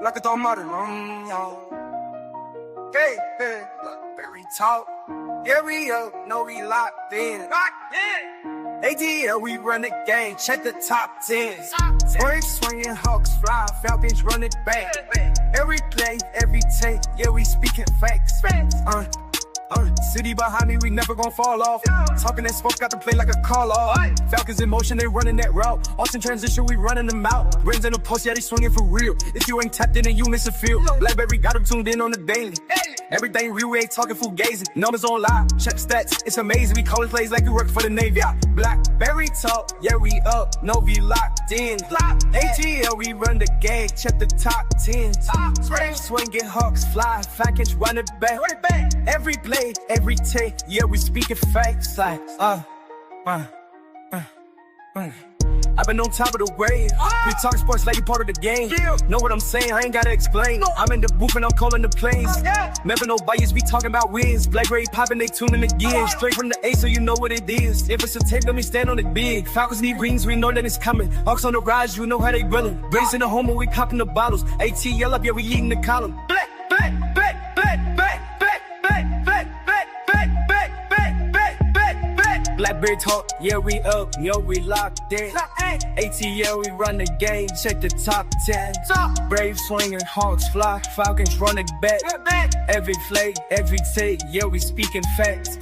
Like a tomate, hey, hey, blackberry talk. Yeah, we up, no, we locked in. ATL, we run the game, check the top 10. Braves swinging, Hawks fly, Falcons run it back. Every play, every take, yeah, we speaking facts. City behind me, we never gon' fall off. Talking that smoke, got to play like a call off. Falcons in motion, they running that route. Austin transition, we running them out. Brains in the post, yeah, they swinging for real. If you ain't tapped in, then you miss a field. Blackberry got them tuned in on the daily. Everything real, we ain't talking fugazi. Numbers on live, check stats, it's amazing. We calling plays like we work for the Navy. Blackberry talk, yeah, we up, no, we locked in. ATL, we run the game, check the top 10. Swinging, Hawks fly, Falcons run it back. Every play, every take, yeah, we speaking facts. Like, I've been on top of the wave. We talk sports like you part of the game. Know what I'm saying? I ain't gotta explain. I'm in the booth and I'm calling the plays. Never no bias, we talking about wins. Blackberry popping, they tuning again. Straight from the A, so you know what it is. If it's a tape, let me stand on it big. Falcons need rings, we know that it's coming. Hawks on the rise, you know how they grilling. Brace in the home, we popping the bottles. ATL up, yeah, we eating the column. Blackberry talk, yeah, we up, yo, we locked in. ATL, we run the game, check the top 10. Braves swinging, Hawks fly, Falcons running back. Every play, every take, yeah, we speaking facts.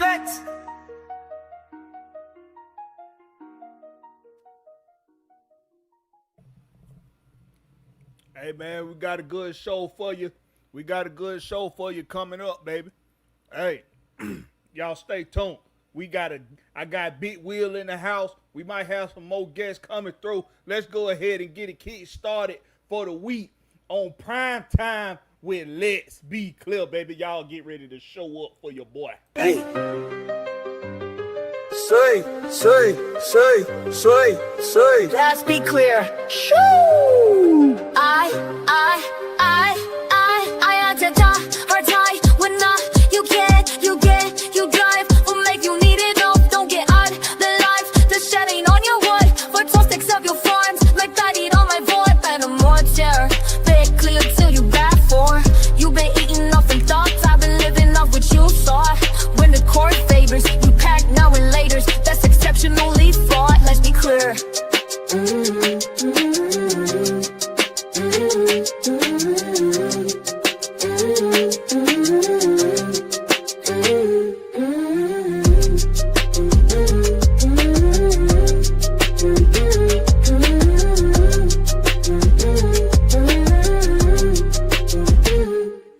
Hey, man, we got a good show for you. We got a good show for you coming up, baby. Hey, y'all stay tuned. I got Big Wheel in the house. We might have some more guests coming through. Let's go ahead and get it kick started for the week on Prime Time with Let's Be Clear, baby. Y'all get ready to show up for your boy. Hey. Say. Let's be clear. Shoo! I had to die or die when you drive will make you need it all. Don't get out the life, the shedding on your wood. For 12 sticks of your farms, like that eat on my void. Better more terror, big clear till you back for. You been eating off in thoughts, I've been living off what you saw. When the court favors, you pack now and laters. That's exceptionally flawed, let's be clear.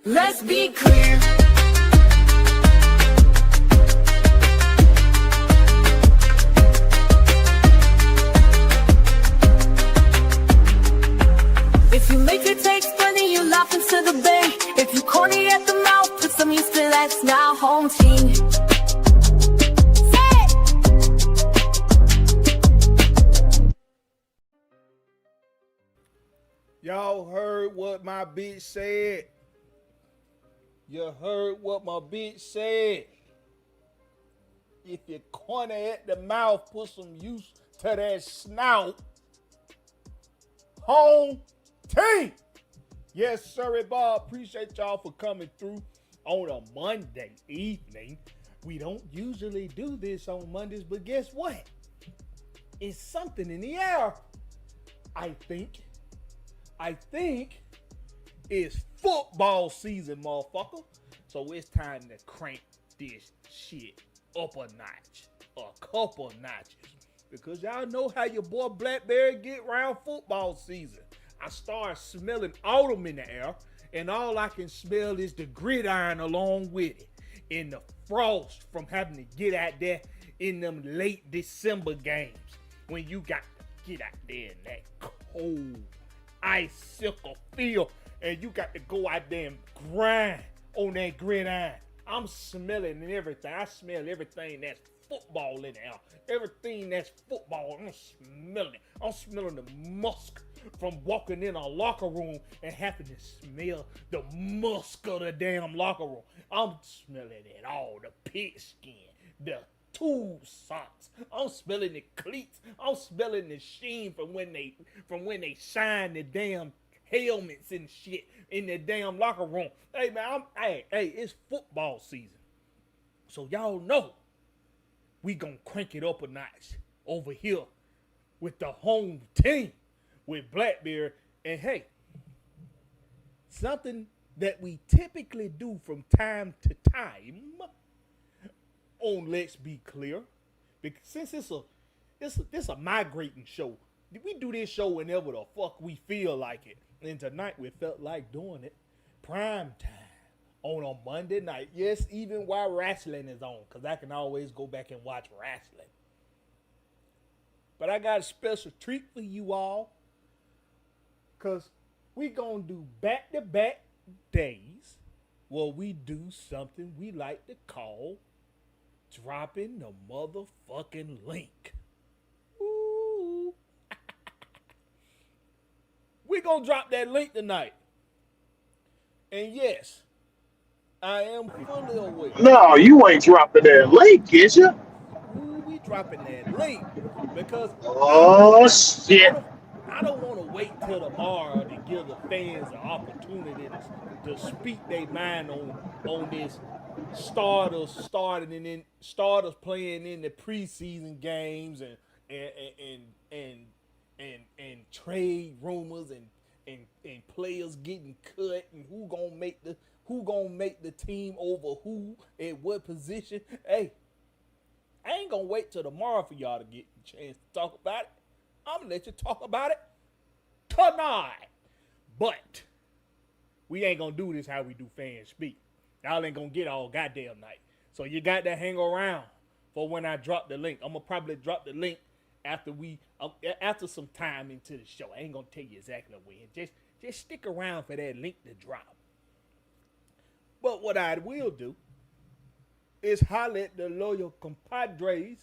Let's be clear. If you make it taste funny, you laugh into the bay. If you corny at the mouth, put some used to that's now home team. Y'all heard what my bitch said. You heard what my bitch said. If you corner at the mouth, put some use to that snout. Home team. Yes, sir, Bob. Appreciate y'all for coming through on a Monday evening. We don't usually do this on Mondays, but guess what? It's something in the air. I think it's football season, motherfucker. So it's time to crank this shit up a notch, a couple notches. Because y'all know how your boy Blackberry get around football season. I start smelling autumn in the air, and all I can smell is the gridiron along with it. And the frost from having to get out there in them late December games. When you got to get out there in that cold icicle field, and you got to go out there and grind on that gridiron. I'm smelling everything. I smell everything that's football in the air. Everything that's football, I'm smelling it. I'm smelling the musk from walking in a locker room and having to smell the musk of the damn locker room. I'm smelling it all. The pigskin, the tube socks. I'm smelling the cleats. I'm smelling the sheen from when they shine the damn helmets and shit in the damn locker room. Hey man, it's football season. So y'all know we gonna crank it up a notch over here with the home team with Blackberry. And hey, something that we typically do from time to time on Let's Be Clear, because since it's a migrating show, we do this show whenever the fuck we feel like it. And tonight we felt like doing it prime time on a Monday night. Yes, even while wrestling is on, because I can always go back and watch wrestling. But I got a special treat for you all, because we going to do back-to-back days where we do something we like to call dropping the motherfucking link. Ooh. We going to drop that link tonight. And yes, I am fully aware. No, you ain't dropping that link, is you? Ooh, we dropping that link because Oh shit! I don't want to wait till tomorrow to give the fans the opportunity to speak their mind on this starters playing in the preseason games and trade rumors and players getting cut and who gonna make the team over who at what position. Hey, I ain't gonna wait till tomorrow for y'all to get a chance to talk about it. I'm gonna let you talk about it tonight. But we ain't gonna do this how we do fans speak. Y'all ain't gonna get all goddamn night. So you got to hang around for when I drop the link. I'm gonna probably drop the link after some time into the show. I ain't gonna tell you exactly when. Just stick around for that link to drop. But what I will do is holler at the loyal compadres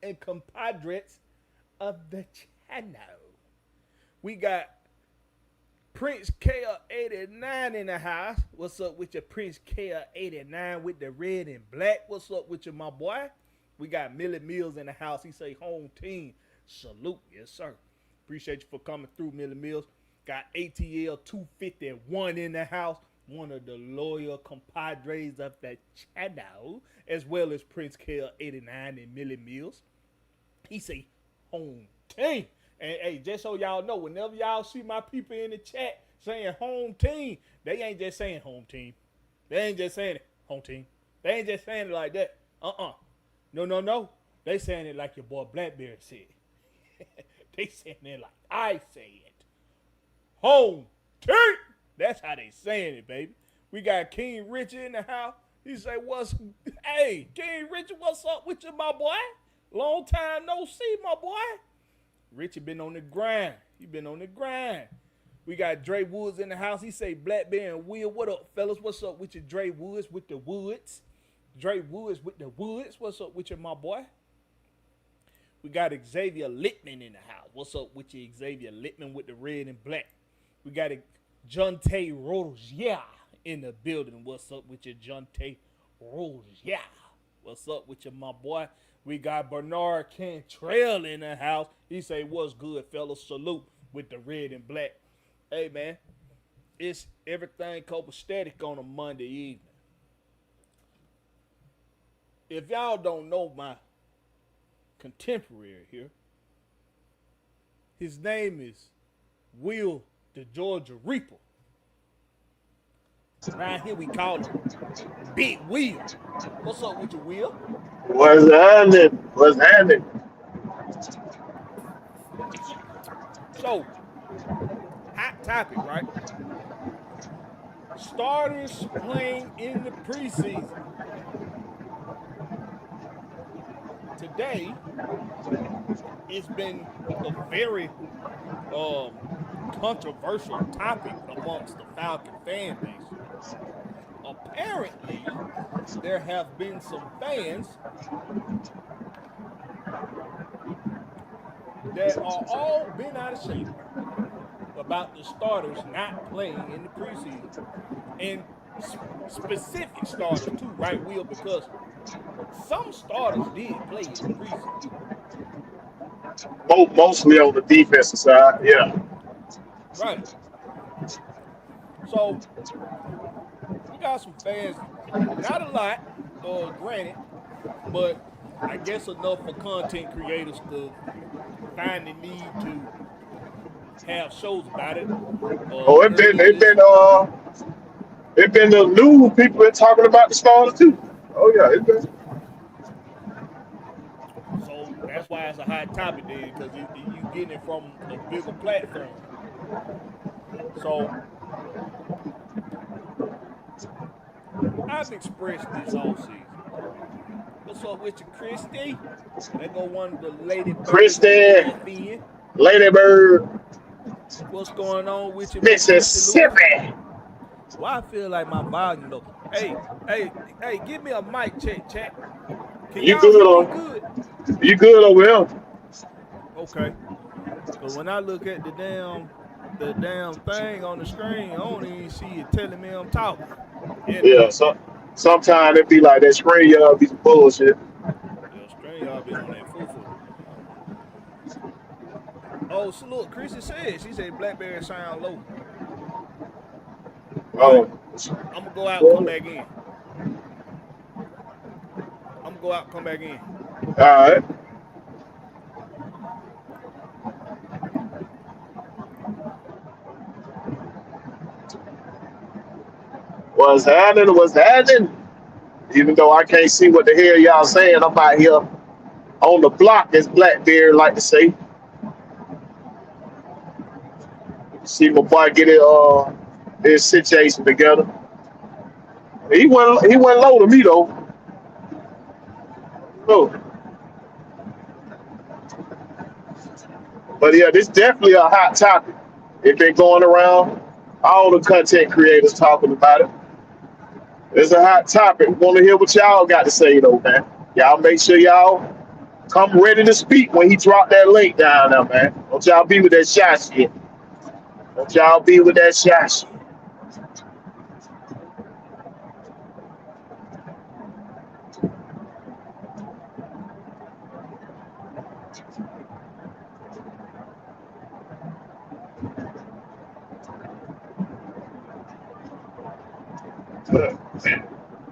and compadres of the channel. We got Prince KL89 in the house. What's up with your Prince KL89 with the red and black? What's up with you, my boy? We got Millie Mills in the house. He say home team. Salute. Yes, sir. Appreciate you for coming through, Millie Mills. Got ATL 251 in the house. One of the loyal compadres of the channel, as well as Prince KL89 and Millie Mills. He say home team. And hey, just so y'all know, whenever y'all see my people in the chat saying home team, they ain't just saying home team. They ain't just saying it, home team. They ain't just saying it like that. No. They saying it like your boy Blackberry said. They saying it like I say it. Home team. That's how they saying it, baby. We got King Richard in the house. He say, hey, King Richard, what's up with you, my boy? Long time no see, my boy. Richard been on the grind. He been on the grind. We got Dre Woods in the house. He say, Blackberry and Will, what up, fellas? What's up with you, Dre Woods with the Woods? Dre Woods with the Woods. What's up with you, my boy? We got Xavier Littman in the house. What's up with you, Xavier Littman with the red and black? We got Jonte Rozier in the building. What's up with you, Jonte Rozier? What's up with you, my boy? We got Bernard Cantrell in the house. He say, what's good, fellas? Salute with the red and black. Hey, man, it's everything copacetic on a Monday evening. If y'all don't know my contemporary here, his name is Will the Georgia Reaper. Around here we call him Big Will. What's up with you, Will? What's happening? What's happening? So, hot topic, right? Starters playing in the preseason. Today, it's been a very controversial topic amongst the Falcon fan base. Apparently, there have been some fans that are all been out of shape about the starters not playing in the preseason. And specific starters too, right, Will? Because some starters did play in the preseason. Mostly on the defensive side, yeah. Right. So we got some fans, not a lot, granted, but I guess enough for content creators to find the need to have shows about it. Oh, it been the news. People been talking about the starters too. Oh yeah, it been. So that's why it's a hot topic then, because you getting it from a bigger platform. So I've expressed this all season. What's up with you, Christy? There go one of the lady birds. Christy, Lady Bird, What's going on with you, Mississippi? Well, I feel like my volume though. Hey, give me a mic check, chat. Can You y'all good hear on? me good? You good over here? Okay. But when I look at the damn thing on the screen, I don't even see it telling me I'm talking. Yeah. So sometimes it be like that screen y'all be some bullshit. Yeah, screen y'all be on that foo-foo. Oh, so look, Chrissy said, she said BlackBerry sound low. Oh. I'm gonna go out and come back in. All right. What's happening? What's happening? Even though I can't see what the hell y'all saying, I'm out here on the block, as BlackBerry like to say. See my boy get his situation together. He went low to me though. Oh. But yeah, this definitely a hot topic. It been going around. All the content creators talking about it. It's a hot topic. Want to hear what y'all got to say though, man. Y'all make sure y'all come ready to speak when he dropped that link down there, man. Don't y'all be with that shot shit. Don't y'all be with that shot shit.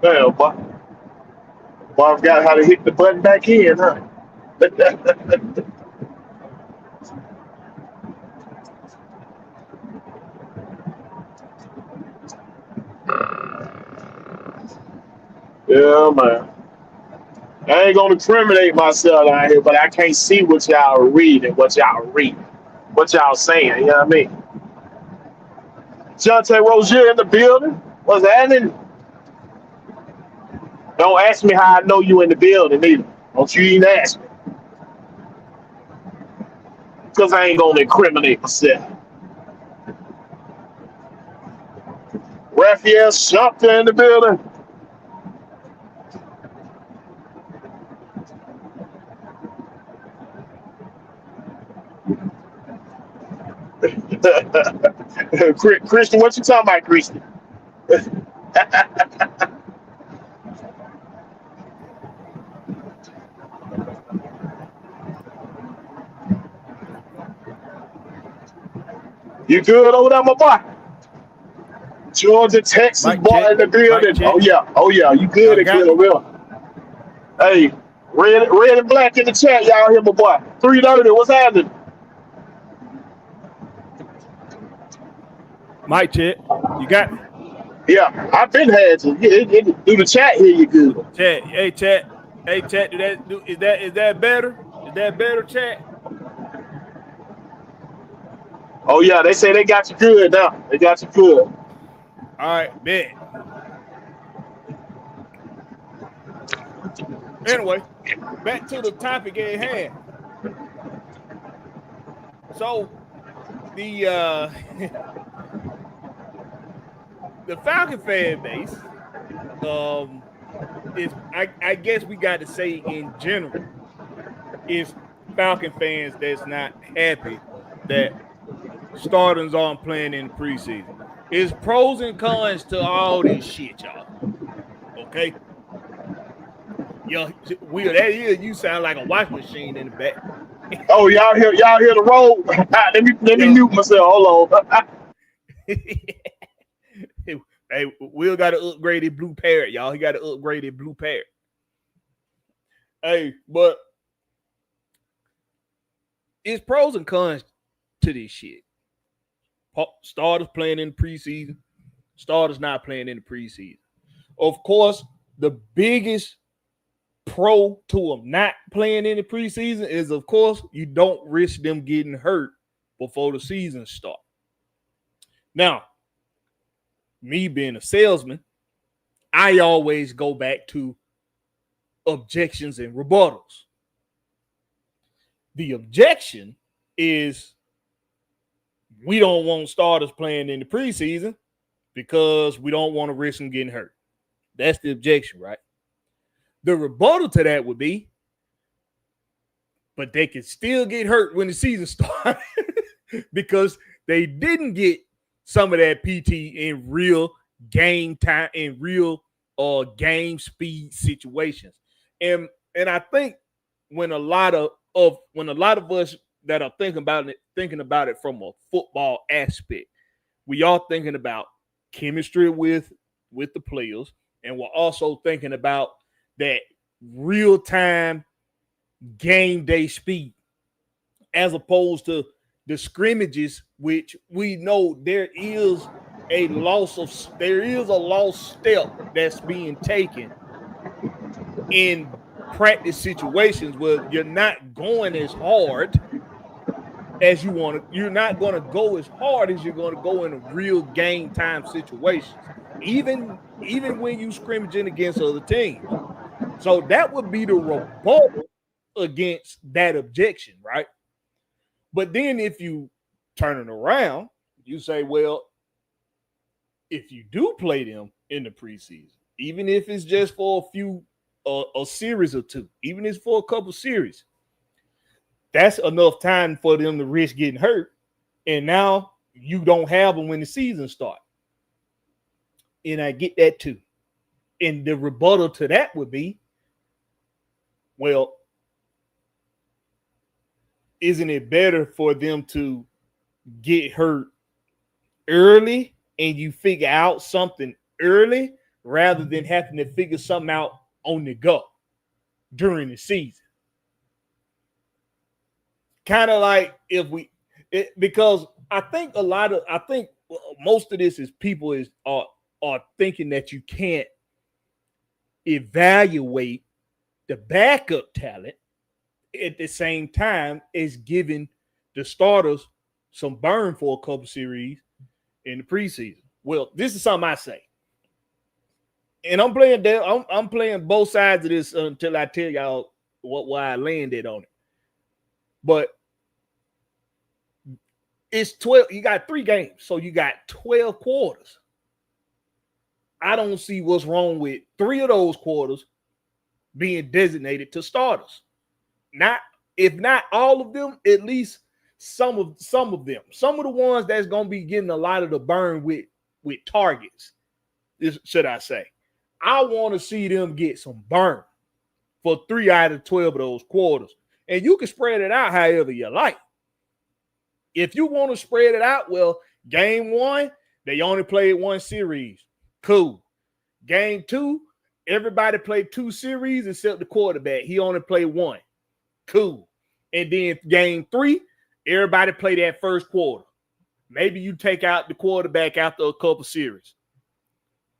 Damn, boy. Boy, I forgot how to hit the button back in, huh? Yeah, man. I ain't gonna incriminate myself out here, but I can't see what y'all reading, what y'all saying. You know what I mean? Jonte Rozier in the building. What's happening? Don't ask me how I know you in the building either. Don't you even ask me, because I ain't gonna incriminate myself. Raphael Shumpter in the building. Christian, what you talking about, Christian? You good over there, my boy? Georgia, Texas Mic boy check. in the building. Mic check. Oh yeah, you good Y'all and got good me? over here. Hey, red and black in the chat, y'all hear my boy. 330, what's happening? Mic check. You got me? Yeah, I've been had to. Do the chat here, you good. Chat. Hey, chat. Is that better? Is that better, chat? Oh yeah, they say they got you good now. They got you good. All right, bet. Anyway, back to the topic at hand. So the the Falcon fan base is I guess we got to say in general is Falcon fans that's not happy that starters aren't playing in the preseason. It's pros and cons to all this shit, y'all. Okay? Yo, Will, that is you sound like a washing machine in the back. Oh, y'all hear the roll? let me Yo. mute myself. Hold on. Hey, Will got to upgrade his blue parrot, y'all. He got to upgrade his blue parrot. Hey, but it's pros and cons to this shit. Starters playing in the preseason, starters not playing in the preseason. Of course, the biggest pro to them not playing in the preseason is, of course, you don't risk them getting hurt before the season starts. Now, me being a salesman, I always go back to objections and rebuttals. The objection is we don't want starters playing in the preseason because we don't want to risk them getting hurt. That's the objection, right? The rebuttal to that would be, but they can still get hurt when the season starts because they didn't get some of that PT in real game time, in real game speed situations. And I think when a lot of us that are thinking about it from a football aspect, we are thinking about chemistry with the players, and we're also thinking about that real-time game day speed, as opposed to the scrimmages, which we know there is a lost step that's being taken in practice situations where you're not going as hard as you want to. You're not going to go as hard as you're going to go in real game time situations, even when you scrimmaging against other teams. So that would be the rebuttal against that objection, right? But then if you turn it around, you say, well, if you do play them in the preseason, even if it's just for a series or two, even if it's for a couple series, that's enough time for them to risk getting hurt. And now you don't have them when the season starts. And I get that too. And the rebuttal to that would be, well, isn't it better for them to get hurt early and you figure out something early rather than having to figure something out on the go during the season? Kind of like because I think most of this is people are thinking that you can't evaluate the backup talent at the same time as giving the starters some burn for a couple series in the preseason. Well, this is something I say, and I'm playing both sides of this until I tell y'all why I landed on it. But it's 12. You got 3 games, so you got 12 quarters. I don't see what's wrong with 3 of those quarters being designated to starters. If not all of them, at least some of them. Some of the ones that's gonna be getting a lot of the burn with targets, should I say. I want to see them get some burn for 3 out of 12 of those quarters. And you can spread it out however you like. If you want to spread it out, well, game 1, they only played 1 series. Cool. Game 2, everybody played 2 series except the quarterback. He only played 1. Cool. And then game 3, everybody played that first quarter. Maybe you take out the quarterback after a couple series.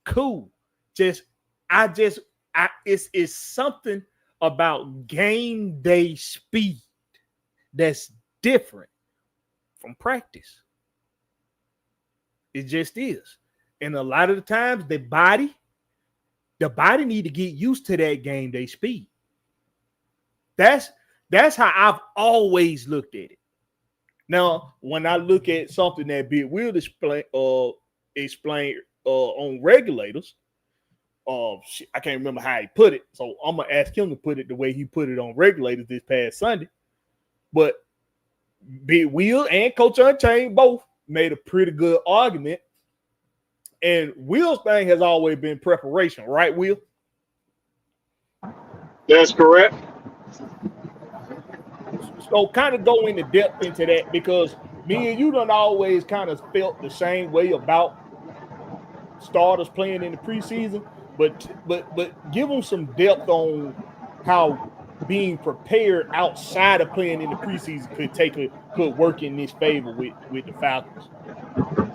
Cool. It's something about game day speed that's different from practice. It just is. And a lot of the times the body need to get used to that game day speed. That's how I've always looked at it. Now, when I look at something that Big Will explain on regulators, I can't remember how he put it, so I'm gonna ask him to put it the way he put it on regulators this past Sunday. But Big Will and Coach Unchained both made a pretty good argument. And Will's thing has always been preparation, right, Will? That's correct. So kind of go into depth into that because me and you done always kind of felt the same way about starters playing in the preseason, but give them some depth on how being prepared outside of playing in the preseason could work in this favor with the Falcons.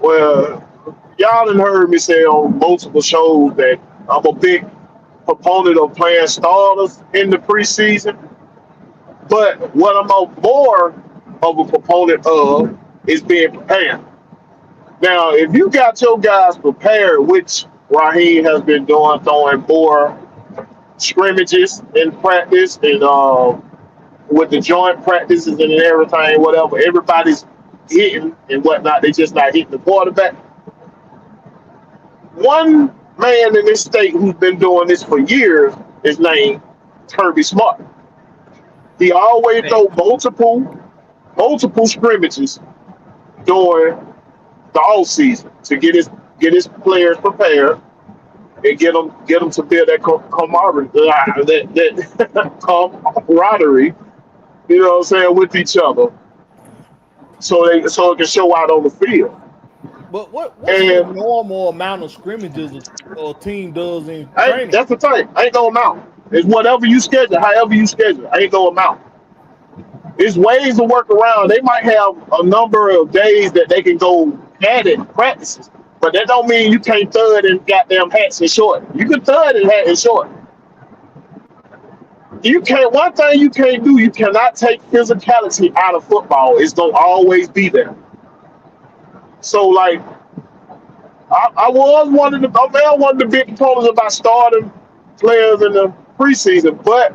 Well, y'all done heard me say on multiple shows that I'm a big proponent of playing starters in the preseason. But what I'm more of a proponent of is being prepared. Now, if you got your guys prepared, which Raheem has been doing, throwing more scrimmages in practice and with the joint practices and everything, whatever, everybody's hitting and whatnot. They just not hitting the quarterback. One man in this state who's been doing this for years is named Kirby Smart. He always throw multiple scrimmages during the off season to get his players prepared and get them to build that camaraderie, you know what I'm saying, with each other, so it can show out on the field. But what's the normal amount of scrimmages a team does in training? That's the thing. Ain't no amount. It's whatever you schedule, however you schedule. Ain't no amount. It's ways to work around. They might have a number of days that they can go at it practices, but that don't mean you can't thud in goddamn hats and short. You can thud in hat and short. You can't. One thing you can't do. You cannot take physicality out of football. It's gonna always be there. So like, I was one of the big proponents about starting players in the preseason, but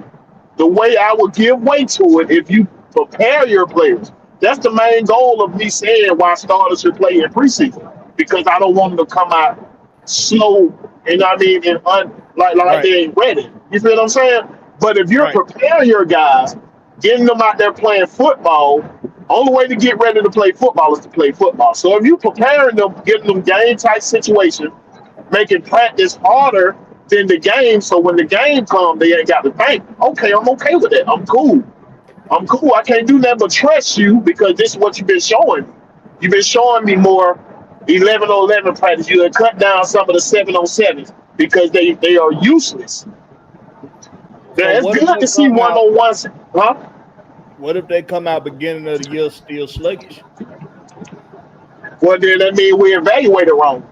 the way I would give weight to it, if you prepare your players, that's the main goal of me saying why starters should play in preseason, because I don't want them to come out slow, and I mean, and like they ain't ready. You feel what I'm saying? But if you're preparing your guys, getting them out there playing football, only way to get ready to play football is to play football. So if you're preparing them, getting them game type situation, making practice harder than the game, so when the game comes, they ain't got to think. Okay, I'm okay with that. I'm cool. I can't do nothing but trust you because this is what you've been showing. You've been showing me more 11-on-11 practice. You have cut down some of the 7-on-7s because they are useless. It's good to see one-on-ones, huh? What if they come out beginning of the year still sluggish? Well, then that means we evaluate it wrong.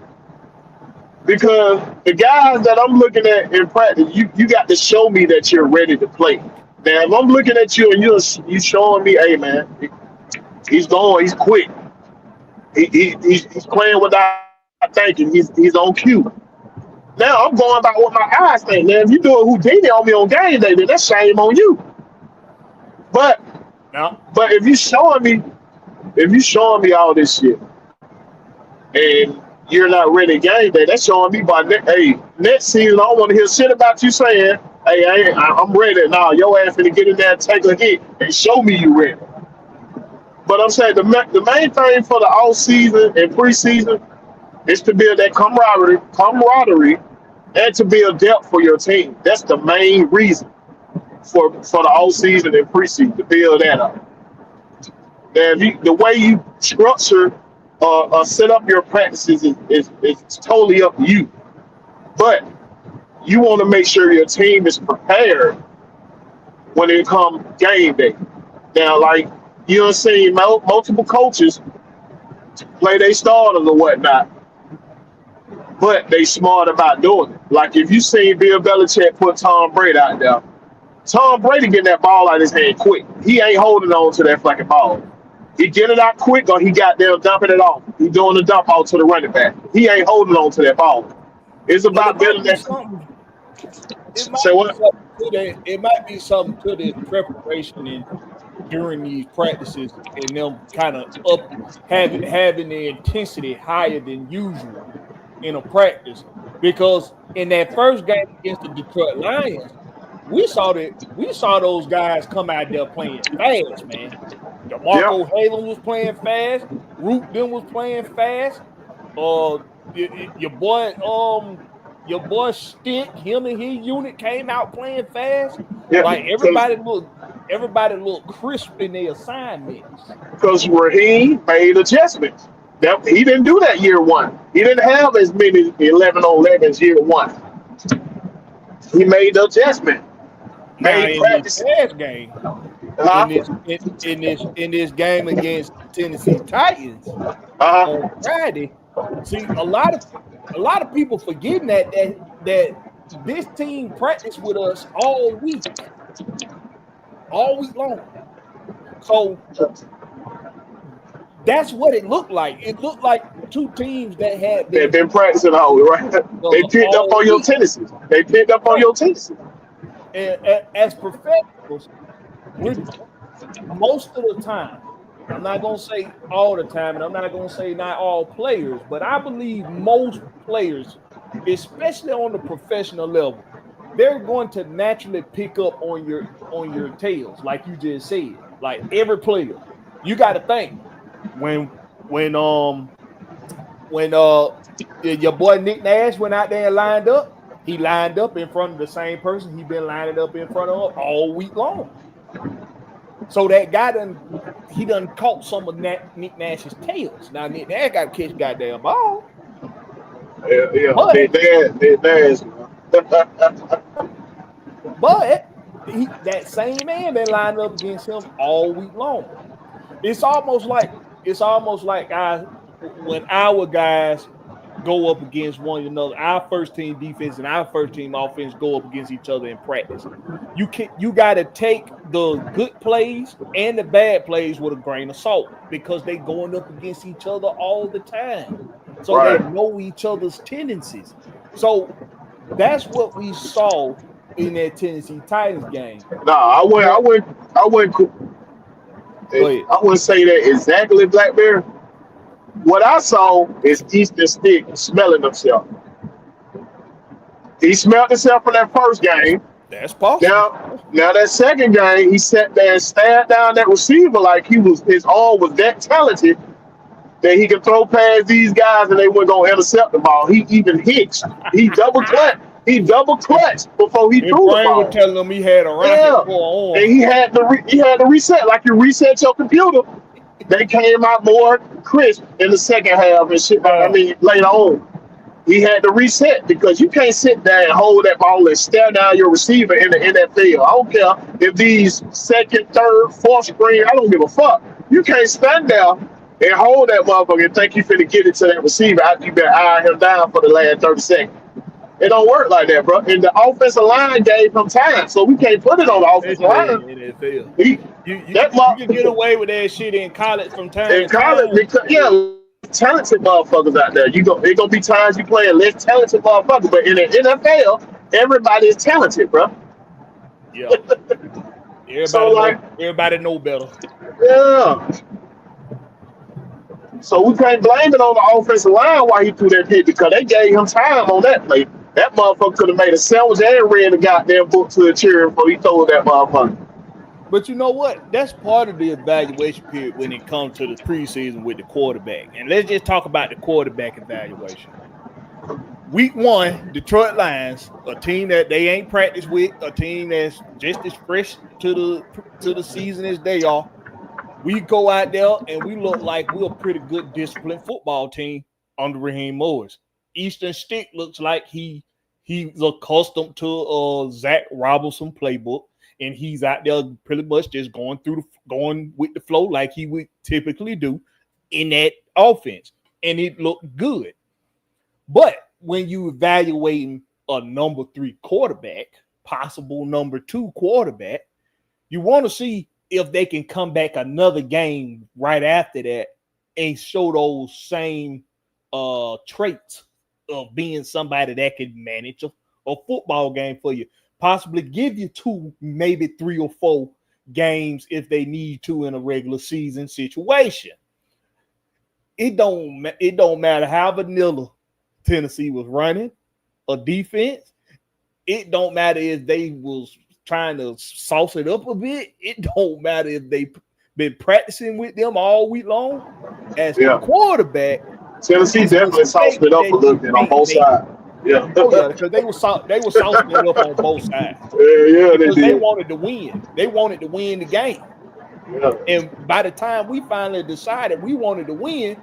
Because the guys that I'm looking at in practice, you got to show me that you're ready to play. Now, if I'm looking at you and you showing me, hey man, he's quick. He's playing without thinking. He's on cue. Now I'm going by what my eyes think. Now, if you do a Houdini on me on game day, then that's shame on you. But if you showing me all this shit and you're not ready game day, that's showing me by next season I don't want to hear shit about you saying, hey, I'm ready. Nah, your ass finna get in there and take a hit and show me you ready. But I'm saying the main thing for the off season and preseason is to build that camaraderie and to build depth for your team. That's the main reason for the off season and preseason, to build that up. And the way you structure set up your practices is totally up to you. But you want to make sure your team is prepared when it comes game day. Now, like you're seeing multiple coaches play their starters or whatnot, but they smart about doing it. Like if you see Bill Belichick put Tom Brady out there, Tom Brady getting that ball out of his hand quick. He ain't holding on to that fucking ball. He get it out quick or he got there dumping it off. He doing the dump out to the running back. He ain't holding on to that ball. It's about building that. Say what? It might be something to this preparation during these practices and them kind of having the intensity higher than usual in a practice, because in that first game against the Detroit Lions, we saw those guys come out there playing fast, man. DeMarco Halen was playing fast. Root them was playing fast. Your boy your boy Stick, him and his unit came out playing fast. Yeah, Like everybody looked crisp in their assignments. because Raheem made adjustments. He didn't do that year one. He didn't have as many 11 on 11s year one. He made the adjustment. Now Made in practice. this past game, in this game against Tennessee Titans on Friday, see a lot of people forgetting that this team practiced with us all week long. So that's what it looked like. It looked like two teams that had They've been practicing all week, right? They picked up on your tendencies. They picked up on your tendencies. And as professionals, we're most of the time, I'm not going to say all the time, and I'm not going to say not all players, but I believe most players, especially on the professional level, they're going to naturally pick up on your tails, like you just said. Like every player, you got to think when your boy Nick Nash went out there and lined up. He lined up in front of the same person he's been lining up in front of all week long. So that guy done caught some of Nick Nash's tails. Now Nick Nash got to catch goddamn ball. Yeah. But that same man been lining up against him all week long. It's almost like when our guys go up against one another, our first team defense and our first team offense go up against each other in practice. You got to take the good plays and the bad plays with a grain of salt because they going up against each other all the time. So They know each other's tendencies. So that's what we saw in that Tennessee Titans game. I wouldn't say that exactly, Blackberry. What I saw is Easton Stick smelling himself. He smelled himself in that first game. That's possible. Now that second game, he sat there and stared down that receiver like his arm was that talented that he could throw past these guys and they weren't gonna intercept the ball. He even hitched. He double clutched. He double clutched before he threw the ball. Was telling him he had a rocket for an arm. And he had to reset like you reset your computer. They came out more crisp in the second half and shit. Later on, he had to reset because you can't sit there and hold that ball and stare down your receiver in the NFL. I don't care if these second, third, fourth string. I don't give a fuck. You can't stand there and hold that motherfucker and think you finna get it to that receiver after you been eyeing him down for the last 30 seconds. It don't work like that, bro. And the offensive line gave him time, so we can't put it on the offensive line. You can get away with that shit in college from time to time. Because, talented motherfuckers out there. It gonna be times you play a less talented motherfucker, but in the NFL, everybody is talented, bro. Yeah. Everybody know better. Yeah. So we can't blame it on the offensive line why he threw that hit because they gave him time on that play. That motherfucker could have made a sandwich and read the goddamn book to the cheer before he threw that motherfucker. But you know what? That's part of the evaluation period when it comes to the preseason with the quarterback. And let's just talk about the quarterback evaluation. Week 1, Detroit Lions, a team that they ain't practiced with, a team that's just as fresh to the season as they are. We go out there and we look like we're a pretty good disciplined football team under Raheem Morris. Easton Stick looks like he's accustomed to Zach Robinson playbook, and he's out there pretty much just going with the flow like he would typically do in that offense, and it looked good. But when you evaluating a number 3 quarterback, possible number 2 quarterback, you want to see if they can come back another game right after that and show those same traits of being somebody that can manage a football game for you, possibly give you 2, maybe 3 or 4 games if they need to in a regular season situation. It don't matter how vanilla Tennessee was running a defense. It don't matter if they was trying to sauce it up a bit. It don't matter if they been practicing with them all week long. As the quarterback, Tennessee definitely sauced it up a little bit on both sides. Yeah. Oh yeah, because they were saucing it up on both sides Yeah, they because they did. wanted to win. They wanted to win the game. Yeah. And by the time we finally decided we wanted to win,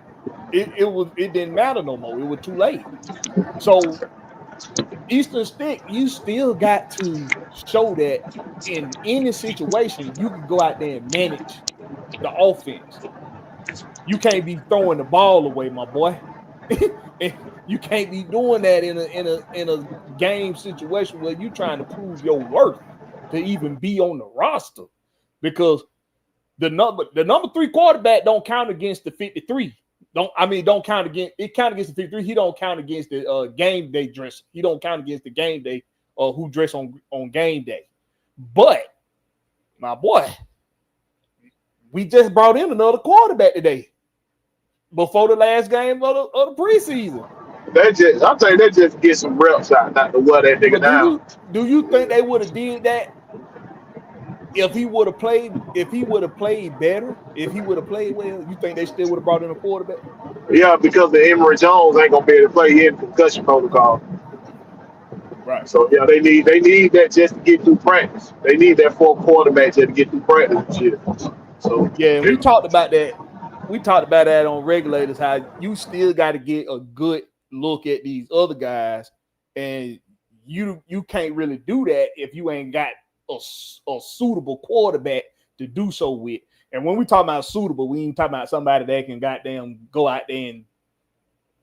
it didn't matter no more. It was too late. So Eastern Stick, you still got to show that in any situation you can go out there and manage the offense. You can't be throwing the ball away, my boy. You can't be doing that in a game situation where you're trying to prove your worth to even be on the roster, because the number 3 quarterback don't count against the 53. Don't count against it. Count against the 53. He don't count against the game day dress. He don't count against the game day who dress on game day. But my boy, we just brought in another quarterback today before the last game of the preseason. I'm saying they just get some reps out, not to wear that nigga down. Do you think they would have did that if he would have played? If he would have played better, if he would have played well, you think they still would have brought in a quarterback? Yeah, because the Emory Jones ain't gonna be able to play here in concussion protocol. Right. So yeah, they need that just to get through practice. They need that 4th quarterback just to get through practice and shit. So yeah, we talked about that. We talked about that on Regulators, how you still got to get a good look at these other guys, and you can't really do that if you ain't got a suitable quarterback to do so with. And when we talk about suitable, we ain't talking about somebody that can goddamn go out there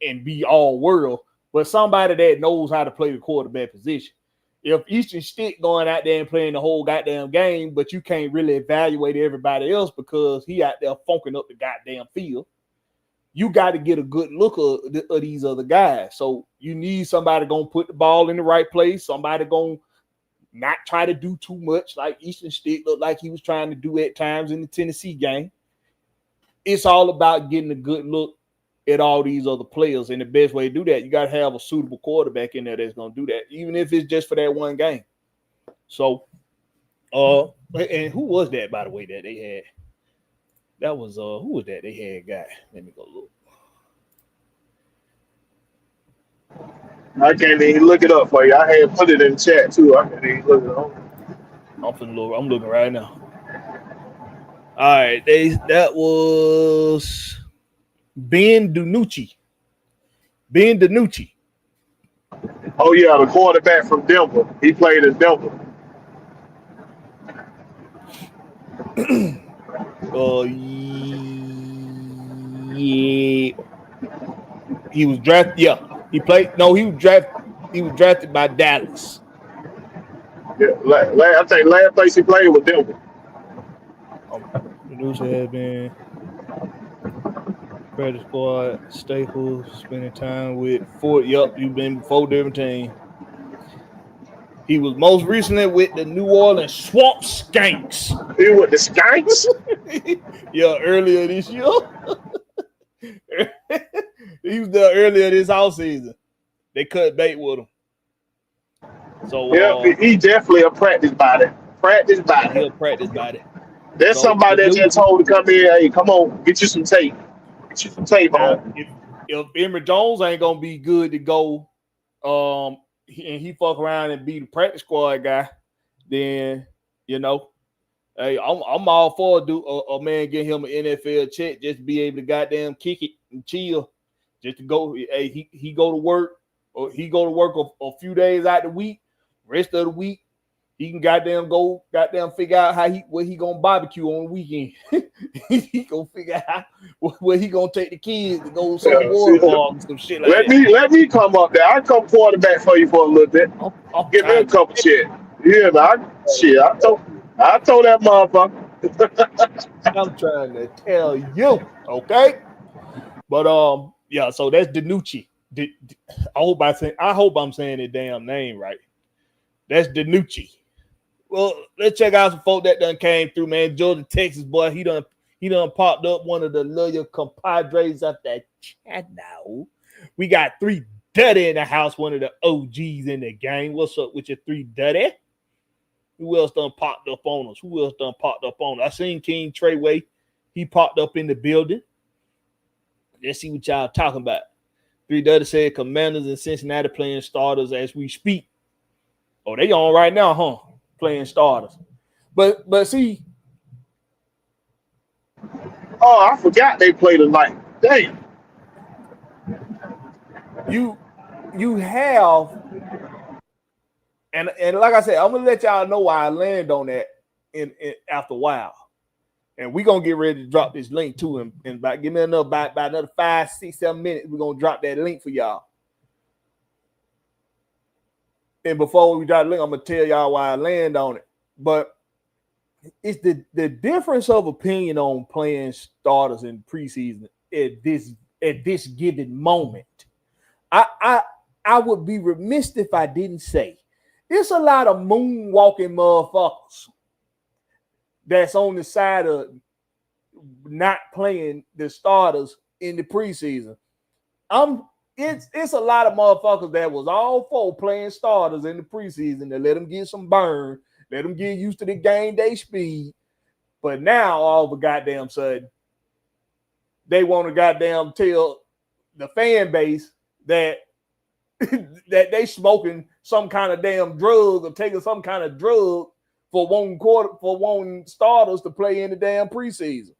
and be all world, but somebody that knows how to play the quarterback position. If Eastern Stick going out there and playing the whole goddamn game, but you can't really evaluate everybody else because he out there funking up the goddamn field, you got to get a good look of these other guys. So you need somebody going to put the ball in the right place, somebody going to not try to do too much like Eastern Stick looked like he was trying to do at times in the Tennessee game. It's all about getting a good look at all these other players, and the best way to do that, you got to have a suitable quarterback in there that's going to do that, even if it's just for that one game. So, and who was that, by the way, that they had? That was who was that they had? Guy, let me go look. I can't even look it up for you. I had put it in the chat too. I can't even look it up. I'm looking right now. All right, that was Ben DiNucci. Oh yeah, the quarterback from Denver. He played in Denver. Yeah. He was drafted. Yeah, he played. No, he was drafted by Dallas. Yeah, I think last place he played was Denver. The news has been practice squad, Staples, spending time with four. Yup, you've been with 4 different teams. He was most recently with the New Orleans Swamp Skanks. He with the Skanks? Yeah, earlier this year. He was there earlier this offseason. They cut bait with him. So yeah, he definitely a practice body. He'll practice body. There's somebody that just told to come in, hey, come on, get you some tape. Get you some tape on. If Emory Jones ain't gonna be good to go, and he fuck around and be the practice squad guy, then hey, I'm all for a man getting him an NFL check just to be able to goddamn kick it and chill, just to go. Hey, he go to work, or he go to work a few days out the week. Rest of the week, he can goddamn figure out where he gonna barbecue on the weekend. He gonna figure out where he gonna take the kids to go some water park and some shit like that. Let me come up there. I'll come quarterback for you for a little bit. Give me a couple shit. Yeah, I told that motherfucker. I'm trying to tell you, okay? But yeah. So that's DiNucci. I hope I'm saying the damn name right. That's DiNucci. Well, let's check out some folk that done came through, man. Georgia, Texas, boy. He done popped up one of the loyal compadres up that chat now. We got 3 Duddy in the house, one of the OGs in the game. What's up with your 3 Duddy? Who else done popped up on us? I seen King Treyway. He popped up in the building. Let's see what y'all talking about. 330 said Commanders and Cincinnati playing starters as we speak. Oh, they on right now, huh? Playing starters. But see. Oh, I forgot they play tonight. Damn. You have, and like I said, I'm gonna let y'all know why I land on that in after a while. And we're gonna get ready to drop this link to him. And about give me about another 5, 6, 7 minutes. We're gonna drop that link for y'all. And before we drop the link, I'm gonna tell y'all why I land on it. But it's the difference of opinion on playing starters in preseason at this given moment. I would be remiss if I didn't say it's a lot of moonwalking motherfuckers that's on the side of not playing the starters in the preseason. It's a lot of motherfuckers that was all for playing starters in the preseason to let them get some burn, let them get used to the game day speed. But now all of a goddamn sudden, they want to goddamn tell the fan base that that they smoking some kind of damn drug or taking some kind of drug for wanting starters to play in the damn preseason.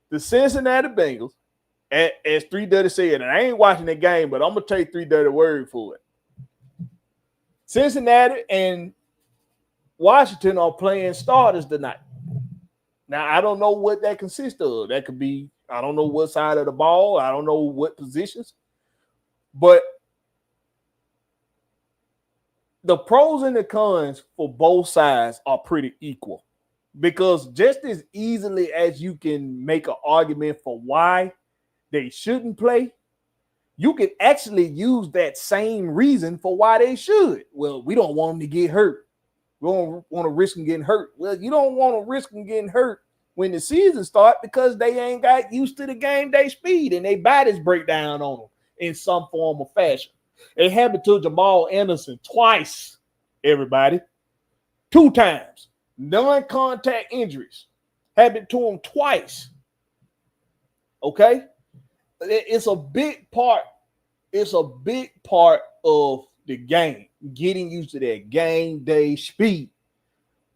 The Cincinnati Bengals, as 330 said, and I ain't watching the game, but I'm gonna take 330 word for it. Cincinnati and Washington are playing starters tonight. Now, I don't know what that consists of. That could be, I don't know what side of the ball. I don't know what positions. But the pros and the cons for both sides are pretty equal. Because just as easily as you can make an argument for why they shouldn't play, you can actually use that same reason for why they should. Well, we don't want them to get hurt. We don't want to risk them getting hurt. Well, you don't want to risk them getting hurt when the season starts because they ain't got used to the game day speed and their bodies break down on them in some form or fashion. It happened to Jamal Anderson twice, everybody. 2 times. Non-contact injuries. Happened to him twice. Okay? It's a big part. It's a big part of the game, getting used to that game day speed.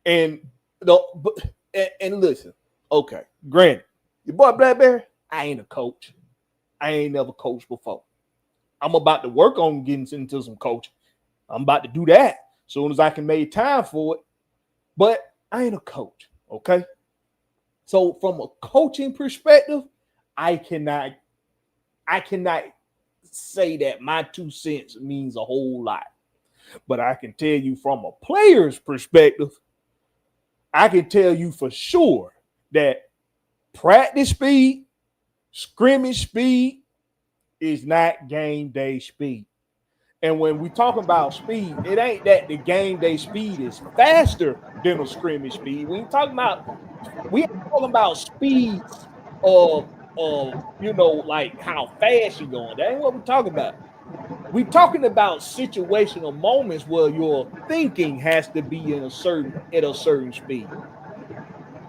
And listen, okay, granted, your boy Blackberry, I ain't a coach. I ain't never coached before. I'm about to work on getting into some coaching. I'm about to do that as soon as I can make time for it. But I ain't a coach, okay? So from a coaching perspective, I cannot say that my 2 cents means a whole lot. But I can tell you from a player's perspective, I can tell you for sure that practice speed, scrimmage speed is not game day speed. And when we talk about speed, it ain't that the game day speed is faster than a scrimmage speed. We ain't talking about speeds of like how fast you're going. That ain't what we're talking about. We're talking about situational moments where your thinking has to be at a certain speed,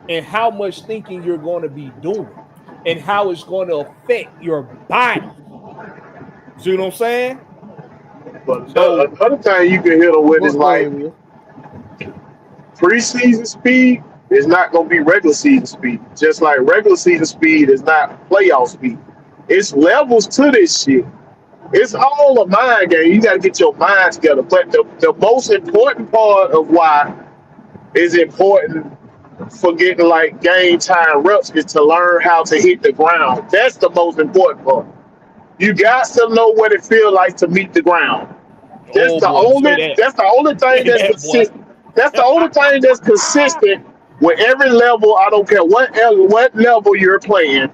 and how much thinking you're going to be doing, and how it's going to affect your body. See what I'm saying? But another thing you can hit them with is like preseason speed is not going to be regular season speed. Just like regular season speed is not playoff speed. It's levels to this shit. It's all a mind game. You got to get your mind together. But the most important part of why it's important for getting like game time reps is to learn how to hit the ground. That's the most important part. You got to know what it feels like to meet the ground. That's the only thing that's consistent. That's the only thing that's consistent with every level. I don't care what level you're playing,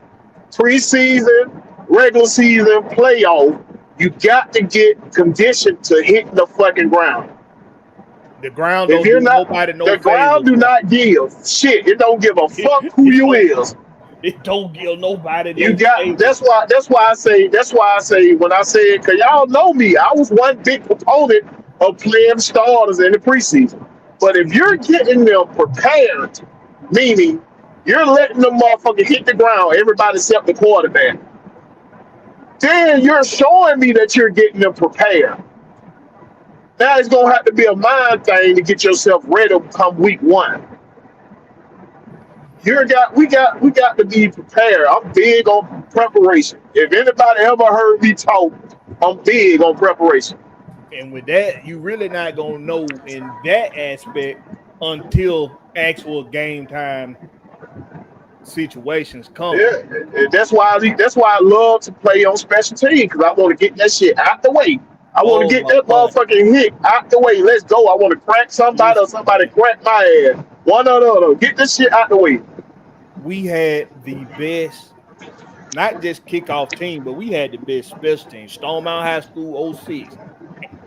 preseason, regular season, playoff. You got to get conditioned to hit the fucking ground. The ground don't give nobody no favors. The ground do not give shit. It don't give a fuck who you is. It don't give nobody. You got. That's why I say. When I say it, cause y'all know me. I was one big proponent of playing starters in the preseason. But if you're getting them prepared, meaning you're letting them motherfucker hit the ground, everybody except the quarterback, then you're showing me that you're getting them prepared. Now it's gonna have to be a mind thing to get yourself ready come week 1. We got to be prepared. I'm big on preparation. If anybody ever heard me talk, I'm big on preparation. And with that, you really not gonna know in that aspect until actual game time situations come. Yeah, and that's why I love to play on special teams because I want to get that shit out the way. I want Oh to get my that God. motherfucking hit out the way. Let's go. I want to crack somebody or Listen, somebody man, crack my ass. One or the other. Get this shit out the way. we had the best, not just kickoff team, but we had the best special team. Stone Mountain High School 06,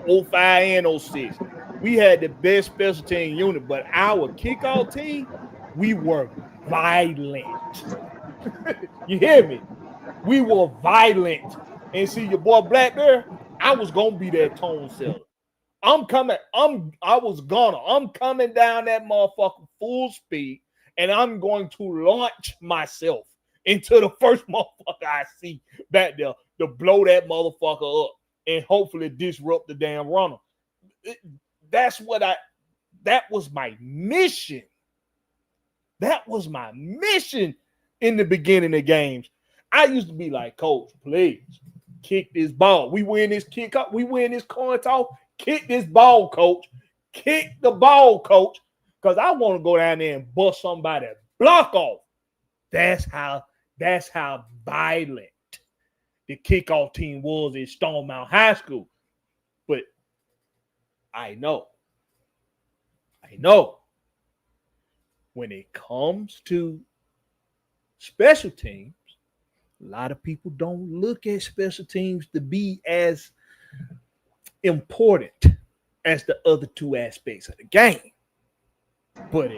05 and 06. We had the best special team unit, but our kickoff team, we were violent. You hear me? We were violent. And see your boy Blackberry, I was gonna be that tone setter. I'm coming down that motherfucker full speed, and I'm going to launch myself into the first motherfucker I see back there to blow that motherfucker up and hopefully disrupt the damn runner. That was my mission. That was my mission in the beginning of games. I used to be like, Coach, please kick this ball. We win this kick up. We win this coin toss. Kick this ball, Coach. Kick the ball, Coach. Because I want to go down there and bust somebody's block off. That's how violent the kickoff team was in Stone Mountain High School. But I know when it comes to special teams, a lot of people don't look at special teams to be as important as the other two aspects of the game. But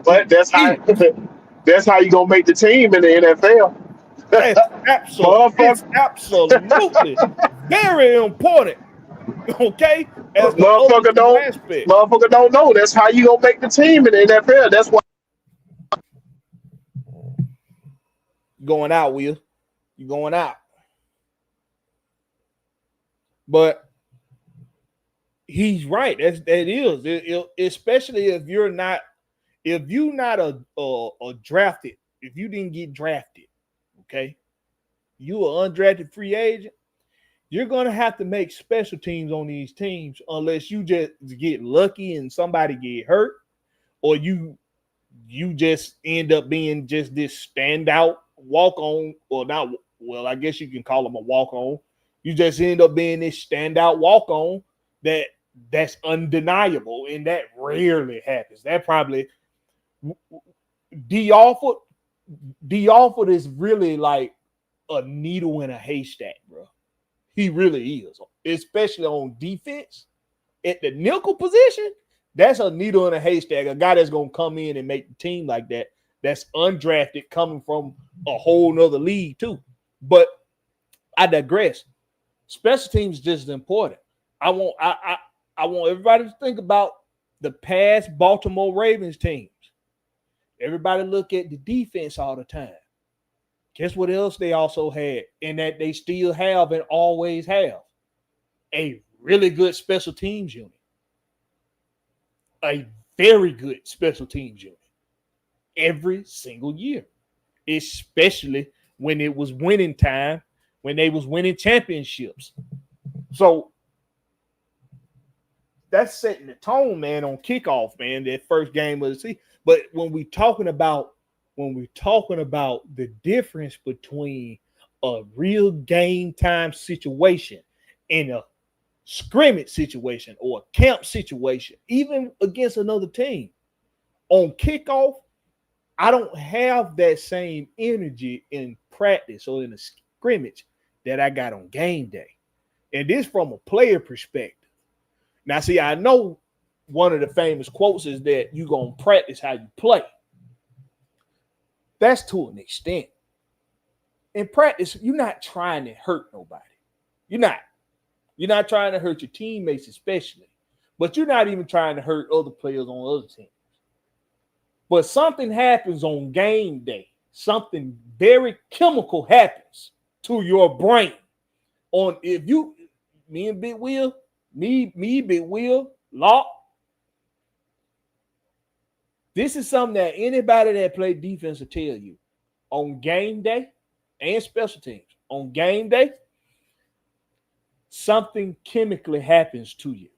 But that's how you gonna make the team in the NFL. It's absolutely very important. Okay, as the Motherfucker don't know. That's how you gonna make the team in the NFL. That's why. Going out, Will. You're going out. But he's right. That is. Especially if you're not a drafted, if you didn't get drafted, okay, you are undrafted free agent, you're gonna have to make special teams on these teams unless you just get lucky and somebody get hurt, or you just end up being just this standout walk-on, or not. Well, I guess you can call him a walk-on. You just end up being this standout walk-on that's undeniable, and that rarely happens. That probably D. Alford is really like a needle in a haystack, bro. He really is, especially on defense. At the nickel position, that's a needle in a haystack, a guy that's going to come in and make the team like that, that's undrafted, coming from a whole nother league too. But I digress. Special teams is just as important. I want everybody to think about the past Baltimore Ravens teams. Everybody look at the defense all the time. Guess what else they also had, and that they still have and always have? A really good special teams unit. A very good special teams unit. Every single year. Especially when it was winning time, when they was winning championships. So that's setting the tone, man, on kickoff, man, that first game of the season. But when we're talking about the difference between a real game time situation and a scrimmage situation or a camp situation, even against another team, on kickoff, I don't have that same energy in practice or in a scrimmage that I got on game day. And this from a player perspective. Now, see, I know one of the famous quotes is that you're going to practice how you play. That's to an extent. In practice, you're not trying to hurt nobody. You're not. You're not trying to hurt your teammates especially. But you're not even trying to hurt other players on other teams. But something happens on game day. Something very chemical happens to your brain On if you, me and Big Will, Big Will, Lock. This is something that anybody that play defense will tell you. On game day and special teams, on game day, something chemically happens to you.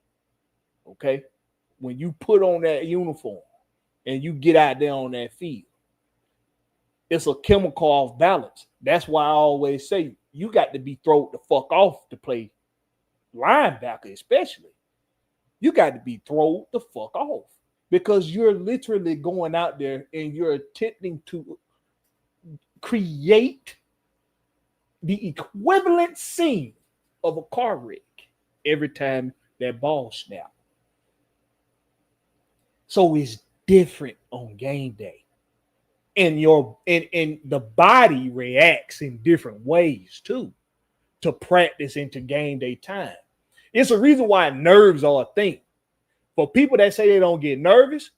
Okay? When you put on that uniform and you get out there on that field, it's a chemical off balance. That's why I always say you got to be thrown the fuck off to play linebacker, especially. You got to be thrown the fuck off because you're literally going out there and you're attempting to create the equivalent scene of a car wreck every time that ball snaps. So it's different on game day. And the body reacts in different ways too to practice into game day time. It's a reason why nerves are a thing. For people that say they don't get nervous,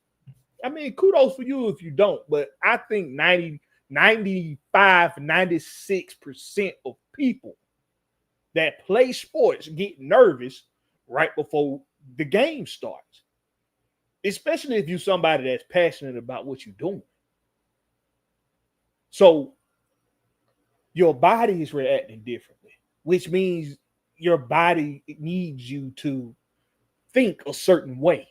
I mean, kudos for you if you don't, but I think 95, 96% of people that play sports get nervous right before the game starts, especially if you're somebody that's passionate about what you're doing. So your body is reacting differently, which means your body needs you to think a certain way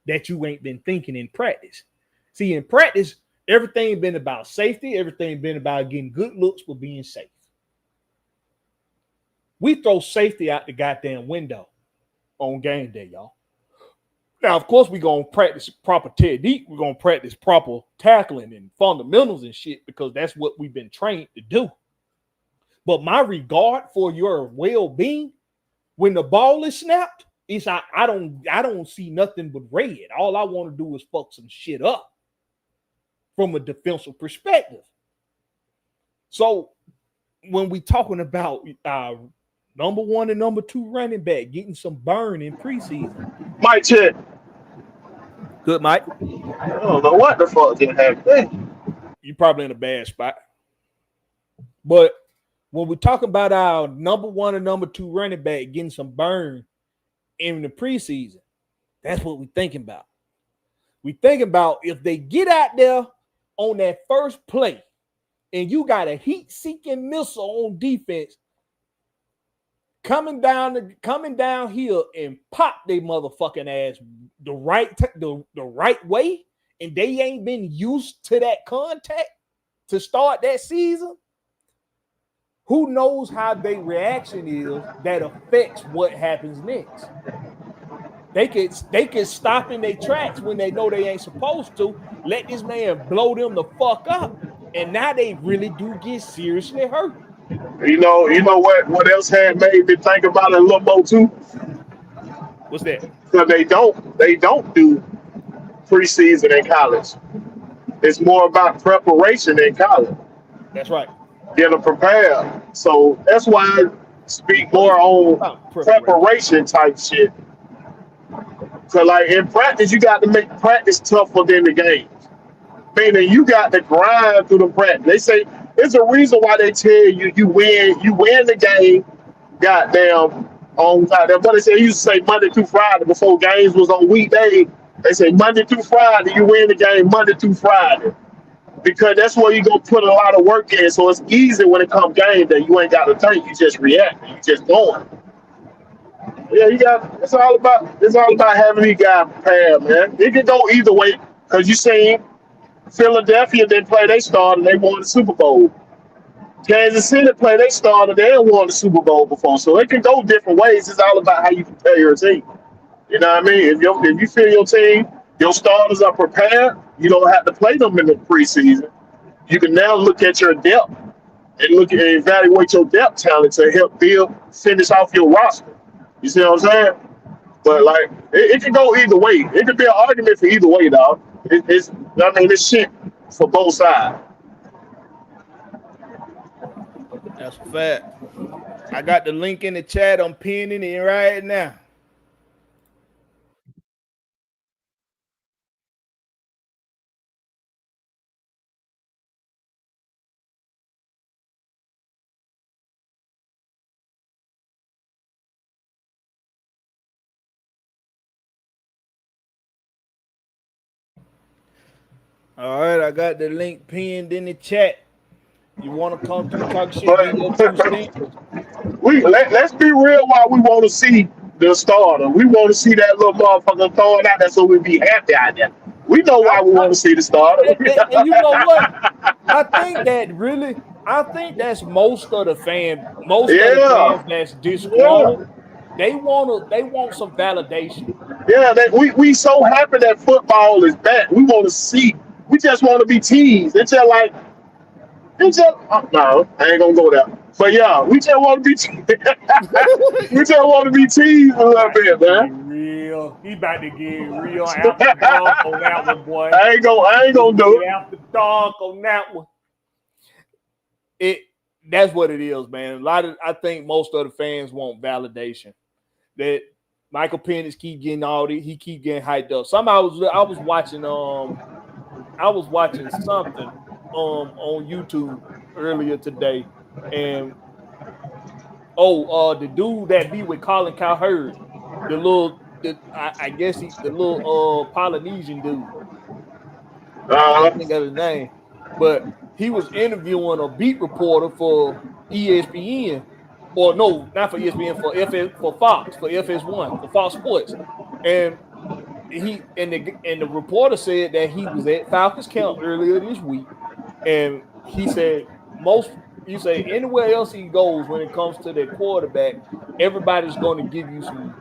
that you ain't been thinking in practice. See, in practice, everything been about safety. Everything been about getting good looks for being safe. We throw safety out the goddamn window on game day, y'all. Now, of course, we're going to practice proper technique. We're going to practice proper tackling and fundamentals and shit because that's what we've been trained to do. But my regard for your well-being, when the ball is snapped, is I don't see nothing but red. All I want to do is fuck some shit up from a defensive perspective. So when we talking about number 1 and number 2 running back getting some burn in preseason. Mike check. Good, Mike. I don't know what the fuck did happen. You're probably in a bad spot. But when we're talking about our number 1 and number 2 running back getting some burn in the preseason, that's what we're thinking about. We're thinking about if they get out there on that first play and you got a heat-seeking missile on defense coming down here and pop they motherfucking ass the right way, and they ain't been used to that contact to start that season, who knows how their reaction is that affects what happens next. They could stop in their tracks when they know they ain't supposed to, let this man blow them the fuck up, and now they really do get seriously hurt. You know what else had made me think about it a little more too? What's that? Because they don't do preseason in college. It's more about preparation in college. That's right. Getting prepared. So that's why I speak more on preparation type shit. So like in practice, you got to make practice tougher than the games. Meaning you got to grind through the practice. They say there's a reason why they tell you you win the game, goddamn, on goddamn. What they say, you used to say Monday through Friday before games was on weekday. They say Monday through Friday, you win the game Monday through Friday. Because that's where you're gonna put a lot of work in. So it's easy when it comes game day. You ain't gotta think, you just react. You just going. Yeah, it's all about having these guys prepared, man. It can go either way. Cause you seen Philadelphia didn't play, they started, they won the Super Bowl. Kansas City play, they started, they didn't won the Super Bowl before. So it can go different ways. It's all about how you prepare your team. You know what I mean? If you feel your team, your starters are prepared, you don't have to play them in the preseason. You can now look at your depth and look at and evaluate your depth talent to help finish off your roster. You see what I'm saying? But like it can go either way. It could be an argument for either way, dog. It's shit for both sides. That's a fact. I got the link in the chat. I'm pinning it right now. All right, I got the link pinned in the chat. You want to come through, talk shit, give your 2 cents? But let's be real while we want to see the starter. We want to see that little motherfucker throwing out there so we be happy out there. We know why we want to see the starter. And you know what? I think that's most of the fans that's disgruntled. They want some validation. Yeah, we so happy that football is back. We want to see. We just want to be teased. It's just like, no, I ain't gonna go there. But yeah, we just want to be we just want to be teased a little bit, man. Real, he about to get real after dark on that one, boy. I ain't gonna do it. After dark on that one. That's what it is, man. I think most of the fans want validation. That Michael Penix keep getting he keep getting hyped up. I was watching something on YouTube earlier today, and the dude that be with Colin Cowherd, I guess he's the little Polynesian dude. I think of his name, but he was interviewing a beat reporter for ESPN, or no, not for ESPN, for Fox, for FS1, for Fox Sports, and the reporter said that he was at Falcons camp earlier this week, and he said anywhere else he goes when it comes to their quarterback, everybody's going to give you some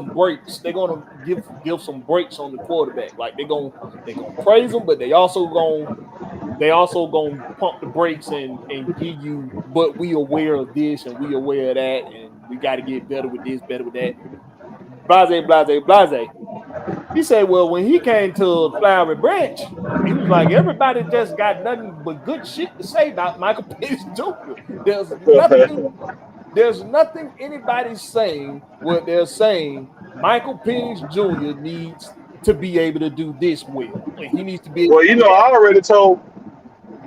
breaks. They're going to give some breaks on the quarterback. Like they're going to praise him, but they also going to pump the brakes and give you, but we aware of this and we aware of that, and we got to get better with this, better with that. Blase. He said, well, when he came to Flowery Branch, he was like, everybody just got nothing but good shit to say about Michael Penix Jr. There's nothing anybody's saying what they're saying. Michael Penix Jr. needs to be able to do this well. He needs to be. Well, you know, I already told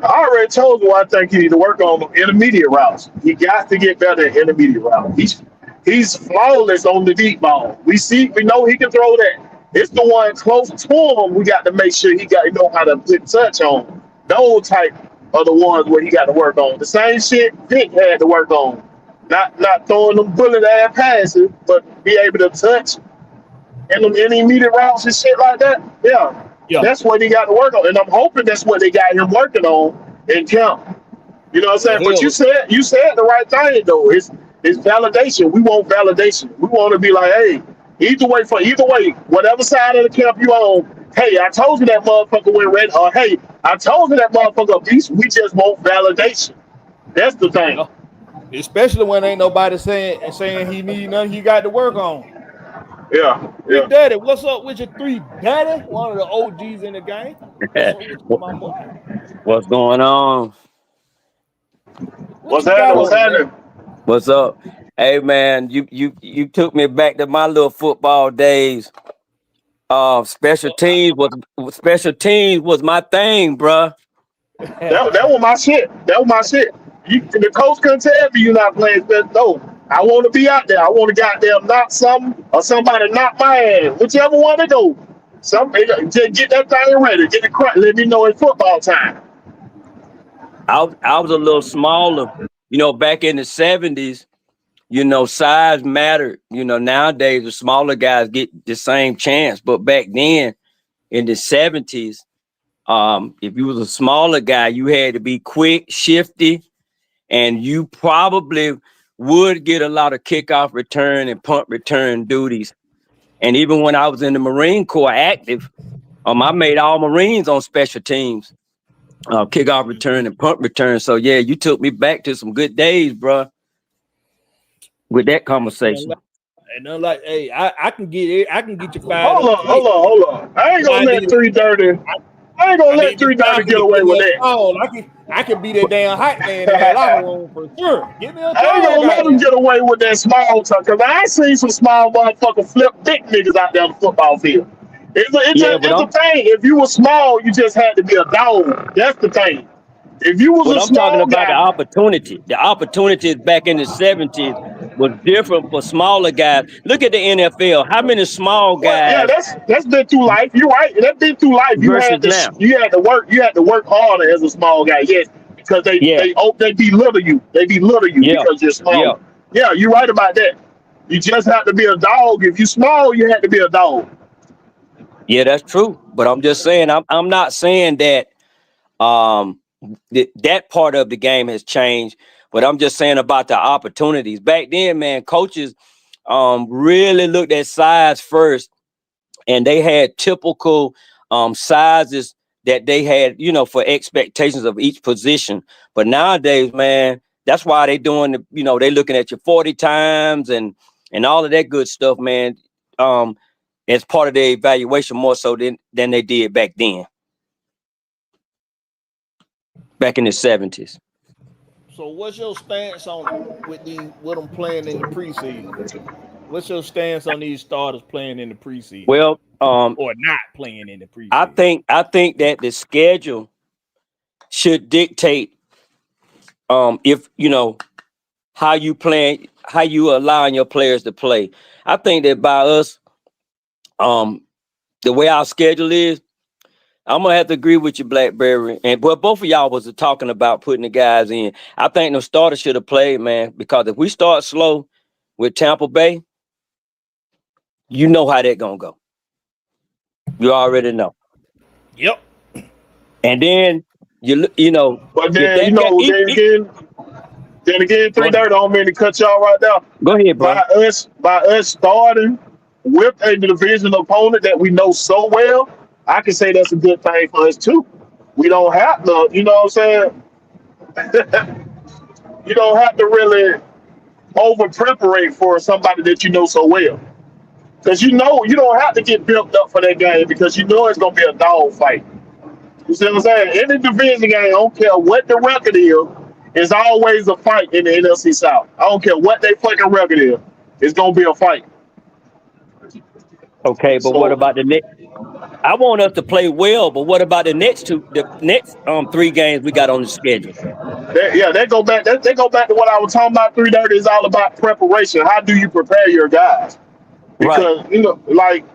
you I think he need to work on intermediate routes. He got to get better at intermediate routes. He's flawless on the deep ball. We know he can throw that. It's the one close to him. We got to make sure he know how to put touch on. Those type are the ones where he got to work on. The same shit Vic had to work on. Not throwing them bullet ass passes, but be able to touch in them intermediate routes and shit like that. Yeah. That's what he got to work on. And I'm hoping that's what they got him working on in camp. You know what I'm saying? But you said the right thing though. It's validation. We want validation. We want to be like, hey, either way, whatever side of the camp you on, hey, I told you that motherfucker went red, or hey, I told you that motherfucker beast. We just want validation. That's the thing. Especially when ain't nobody saying he need nothing he got to work on. Yeah. Daddy, what's up with your 3, Daddy? One of the OGs in the game. What's going on? What's happening? What's up? Hey man, you took me back to my little football days. Special teams was my thing, bruh. That was my shit. The coach couldn't tell me you're not playing special. No, I want to be out there. I want to goddamn knock something or somebody knock my ass. Whichever one to go. Just get that thing ready. Get the crap. Let me know it's football time. I was a little smaller. You know, back in the 70s, you know, size mattered. You know, nowadays the smaller guys get the same chance. But back then in the 70s, if you was a smaller guy, you had to be quick, shifty, and you probably would get a lot of kickoff return and punt return duties. And even when I was in the Marine Corps active, I made all Marines on special teams, kickoff return and punt return. So yeah, you took me back to some good days, bro. With that conversation. And I'm like, hey, I can get it. I can get you fired. Hold on. I ain't gonna let 330. I ain't gonna let 330 get away with that. I can be that damn hot man in that locker room for sure. Give me a I ain't gonna let him get away with that small talk, because I seen some small motherfucker flip big niggas out there on the football field. It's the thing. If you were small, you just had to be a dog. That's the thing. If you was a small I'm talking about guy, the opportunity. The opportunities back in the 70s was different for smaller guys. Look at the NFL. How many small Well, yeah, guys that's been through life. You're right. That's been through life. versus now? You had to work harder as a small guy. Yes, because Yeah, they belittle you. They belittle you yeah, because you're yeah, small. Yeah, you're right about that. You just have to be a dog. If you small, you have to be a dog. yeah. That's true. But I'm just saying, I'm not saying that that part of the game has changed. But I'm just saying about the opportunities. Back then, man, coaches really looked at size first, and they had typical sizes that they had, for expectations of each position. But nowadays, man, that's why they doing they looking at your 40 times and all of that good stuff, man. As part of their evaluation more so than they did back then, back in the 70s. So what's your stance on with them playing in the preseason? What's your stance on these starters playing in the preseason? Well, or not playing in the preseason? I think that the schedule should dictate if how you plan, how you allowing your players to play. I think that by us, the way our schedule is, I'm gonna have to agree with you, Blackberry. And both of y'all was talking about putting the guys in. I think the starters should have played, man, because if we start slow with Tampa Bay, you know how that gonna go. You already know. Yep. And then But then then again, 3:30. Don't mean to cut y'all right now. Go ahead, bro. By us starting with a division opponent that we know so well, I can say that's a good thing for us too. We don't have to, you know what I'm saying? You don't have to really over preparate for somebody that you know so well. Because you don't have to get built up for that game because you know it's gonna be a dog fight. You see what I'm saying? Any division game, I don't care what the record is always a fight in the NFC South. I don't care what they fucking record is. It's gonna be a fight. Okay, but what about the next? I want us to play well, but what about the next 3 games we got on the schedule? They go back. They go back to what I was talking about. 3:30 is all about preparation. How do you prepare your guys? Because right.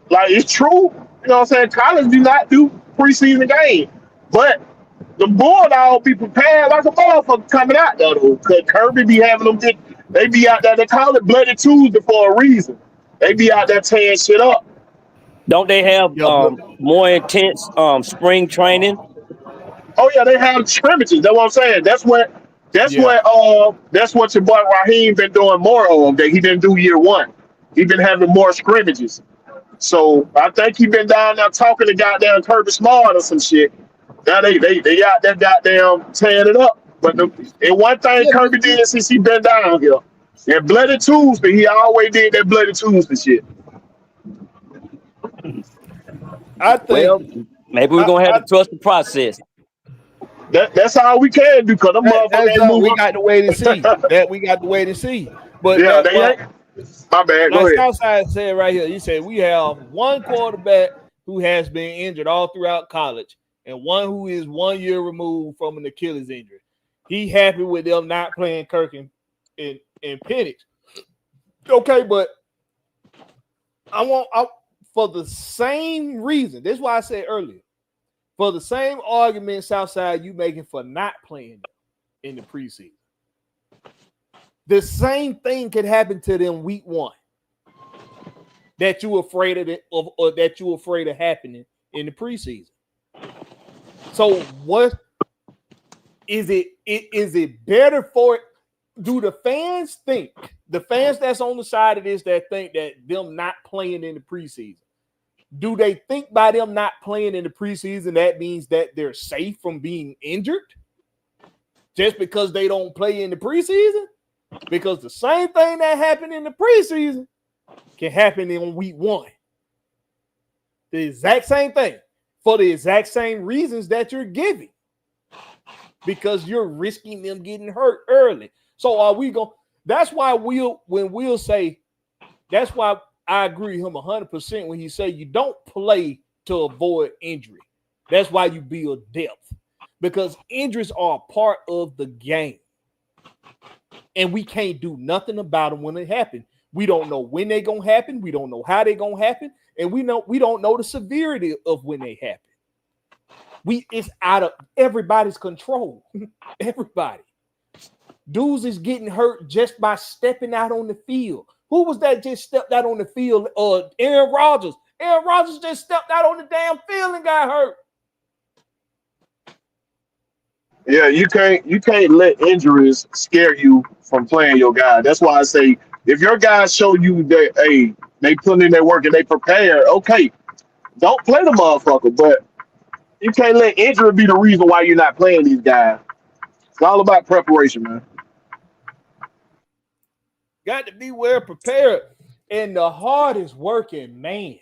like it's true. You know what I'm saying? College do not do preseason game, but the Bulldogs be prepared like a motherfucker coming out there though. Cause Kirby be having them. They be out there. They call it Bloody Tuesday for a reason. They be out there tearing shit up. Don't they have more intense spring training? Oh yeah, they have scrimmages. That's what I'm saying. That's what your boy Raheem been doing more of. That he didn't do year one. He been having more scrimmages. So I think he been down there talking to goddamn Kirby Smart or some shit. Now they out there goddamn tearing it up. But and one thing Kirby did since he been down here, and Bloody Tuesday, he always did that Bloody Tuesday shit. I think maybe we're gonna have to trust the process. That's all we can do because them motherfuckers ain't moving. We got to wait and see. We got to wait and see. But yeah, they ain't. My bad. Go ahead. Southside said right here. He said we have one quarterback who has been injured all throughout college, and one who is 1 year removed from an Achilles injury. He happy with them not playing Kirk and Penix. Okay, but I for the same reason. That's why I said earlier. For the same argument, Southside, you making for not playing in the preseason. The same thing could happen to them week 1 that you afraid of or that you afraid of happening in the preseason. So what is it? Is it better for? Do the fans think, the fans that's on the side of this that think that them not playing in the preseason, do they think by them not playing in the preseason that means that they're safe from being injured just because they don't play in the preseason? Because the same thing that happened in the preseason can happen in week 1. The exact same thing for the exact same reasons that you're giving, because you're risking them getting hurt early. So are we going? That's why we'll say, that's why I agree with him 100% when he say you don't play to avoid injury. That's why you build depth, because injuries are a part of the game. and we can't do nothing about them when it happens. We don't know when they're gonna happen. We don't know how they're gonna happen, and we don't know the severity of when they happen. It's out of everybody's control. Everybody. Dudes is getting hurt just by stepping out on the field. Who was that just stepped out on the field? Aaron Rodgers. Aaron Rodgers just stepped out on the damn field and got hurt. Yeah, you can't let injuries scare you from playing your guy. That's why I say if your guys show you that hey, they put in their work and they prepare, okay, don't play the motherfucker. But you can't let injury be the reason why you're not playing these guys. It's all about preparation, man. Got to be well prepared. And the hardest working man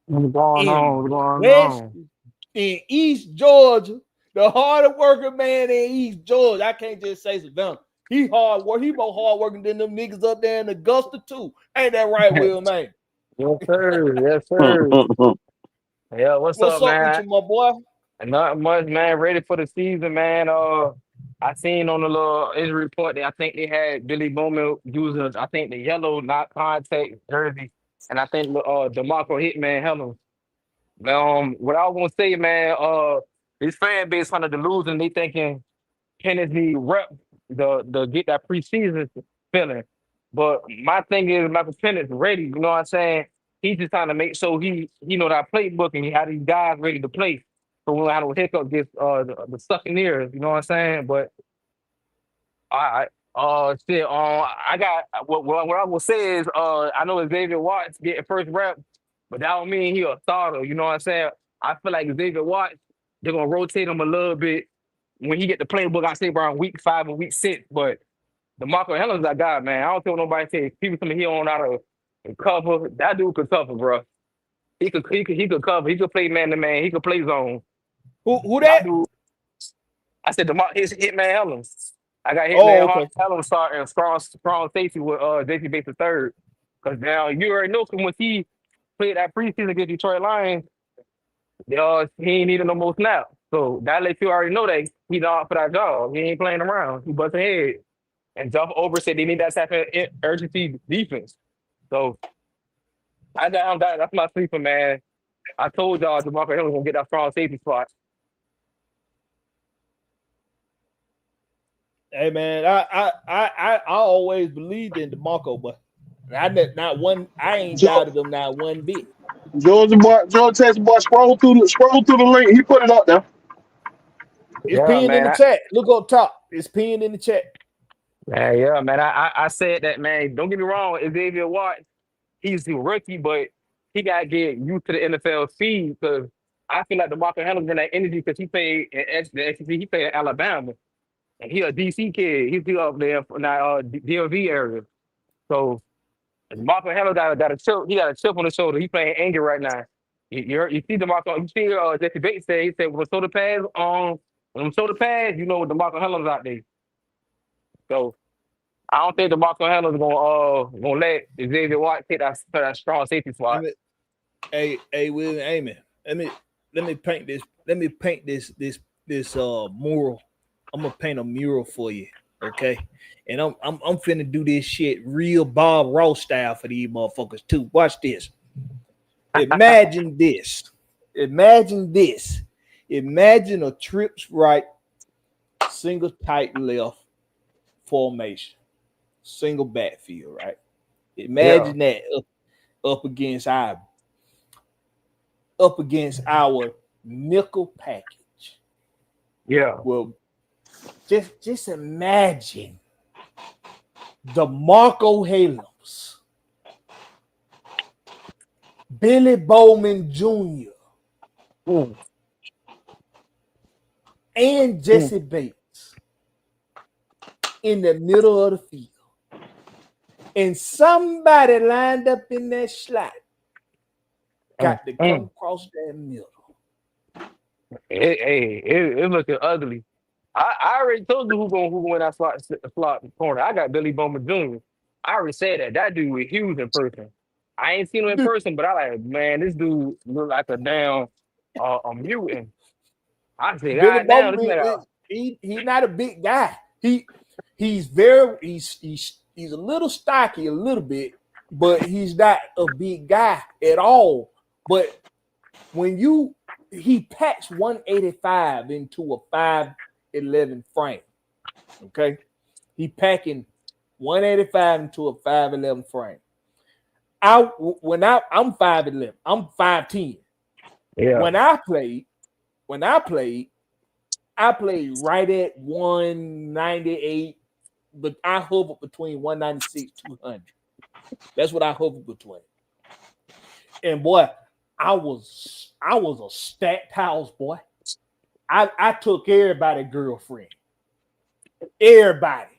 What's going on? What's going West, on? in East Georgia, the hardest working man in East Georgia. I can't just say Savannah. He hard work. He more hard working than them niggas up there in Augusta too. Ain't that right, Will, man? Yes, sir. Yes, sir. Yeah, what's What's up, up man? with you, my boy? Not much, man. Ready for the season, man. I seen on the little injury report that I think they had Billy Bowman using, I think the yellow not contact jersey, and I think DeMarco Hitman held him. What I was gonna say, man, this fan base under the losing, they thinking Kennedy rep the get that preseason feeling. But my thing is Michael Pennett's ready, you know what I'm saying? He's just trying to make sure he know that playbook and he had these guys ready to play. So we don't have no hiccup against the sucking ears, you know what I'm saying? But I shit, I got what I will say is I know Xavier Watts getting first rep, but that don't mean he a starter, you know what I'm saying? I feel like Xavier Watts, they're gonna rotate him a little bit when he get the playbook, I say around week 5 and week 6. But the Marco Helens that guy, man, I don't care what nobody say. People coming here on out of cover. That dude could cover, bro. He could cover. He could play man to man. He could play zone. Who That that? dude. I said his Hitman Helens. I got Oh, Hitman okay. Helens starting strong safety with JC Bates the third. Because now you already know once he played that preseason against Detroit Lions, he ain't needing no more snaps. So that lets you already know that he's out for that job. He ain't playing around. He busting head. And Jeff Over said they need that type of urgency defense. So I got that's my sleeper, man. I told y'all DeMarco Hill was gonna get that strong safety spot. Hey man, I always believed in DeMarco, but I ain't doubted him not one bit. Georgia Texas boy, scroll through the link. He put it up there. It's pinned in the chat. Look up top. It's pinned in the chat. Yeah, man. I said that, man. Don't get me wrong. Xavier Watts, he's a rookie, but he got to get used to the NFL speed because I feel like DeMarco Hamlin bring that energy because he played in the SEC. He played in Alabama. And he a DC kid. He's up there in that DMV area. So DeMarco Hamlin got a chip. He got a chip on his shoulder. He playing anger right now. You see DeMarco. You see Jesse Bates said. He said when shoulder pads you know DeMarco Hamlin's out there. So I don't think DeMarco Hamlin's gonna let Xavier Watt take that strong safety spot. Hey, William, amen. Let me paint this. Let me paint this mural. I'm gonna paint a mural for you, okay? And I'm finna do this shit real Bob Ross style for these motherfuckers too. Watch this. Imagine this. Imagine this. Imagine a trips right, single tight left formation, single backfield, right? Imagine that up against our nickel package. Yeah. Well, just imagine DeMarco Halems, Billy Bowman Jr., and Jesse Bates in the middle of the field. And somebody lined up in that slot got to come across that middle. It looking ugly. I already told you who gonna win that slot corner. I got Billy Bowman Jr. I already said that dude was huge in person. I ain't seen him in person, but I like, man, this dude look like a damn a mutant. I say, Billy God damn, Bowman, he not a big guy. He's he's a little stocky, a little bit, but he's not a big guy at all. But when he packs 185 into a 5'11" frame. Okay, he packing 185 into a 5'11" frame. I'm 5'11", I'm 5'10". Yeah. When I played, I played right at 198, but I hovered between 196 200. That's what I hovered between. And boy, I was a stacked house, boy. I took everybody's girlfriend. Everybody.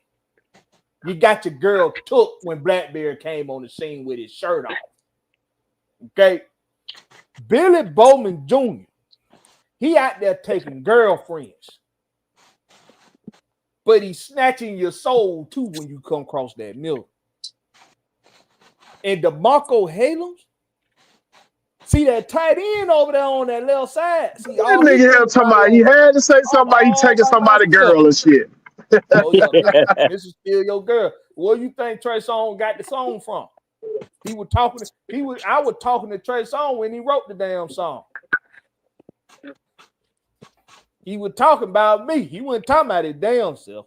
You got your girl took when Blackberry came on the scene with his shirt off. Okay. Billy Bowman Jr., he out there taking girlfriends. But he's snatching your soul too when you come across that middle. And DeMarco Halams, see that tight end over there on that left side. See, That nigga here talking about he had to say something about he taking somebody's girl and shit. Oh, yeah, this is still your girl. Where you think Trey Songz got the song from? I was talking to Trey Songz when he wrote the damn song. He was talking about me. He wasn't talking about his damn self.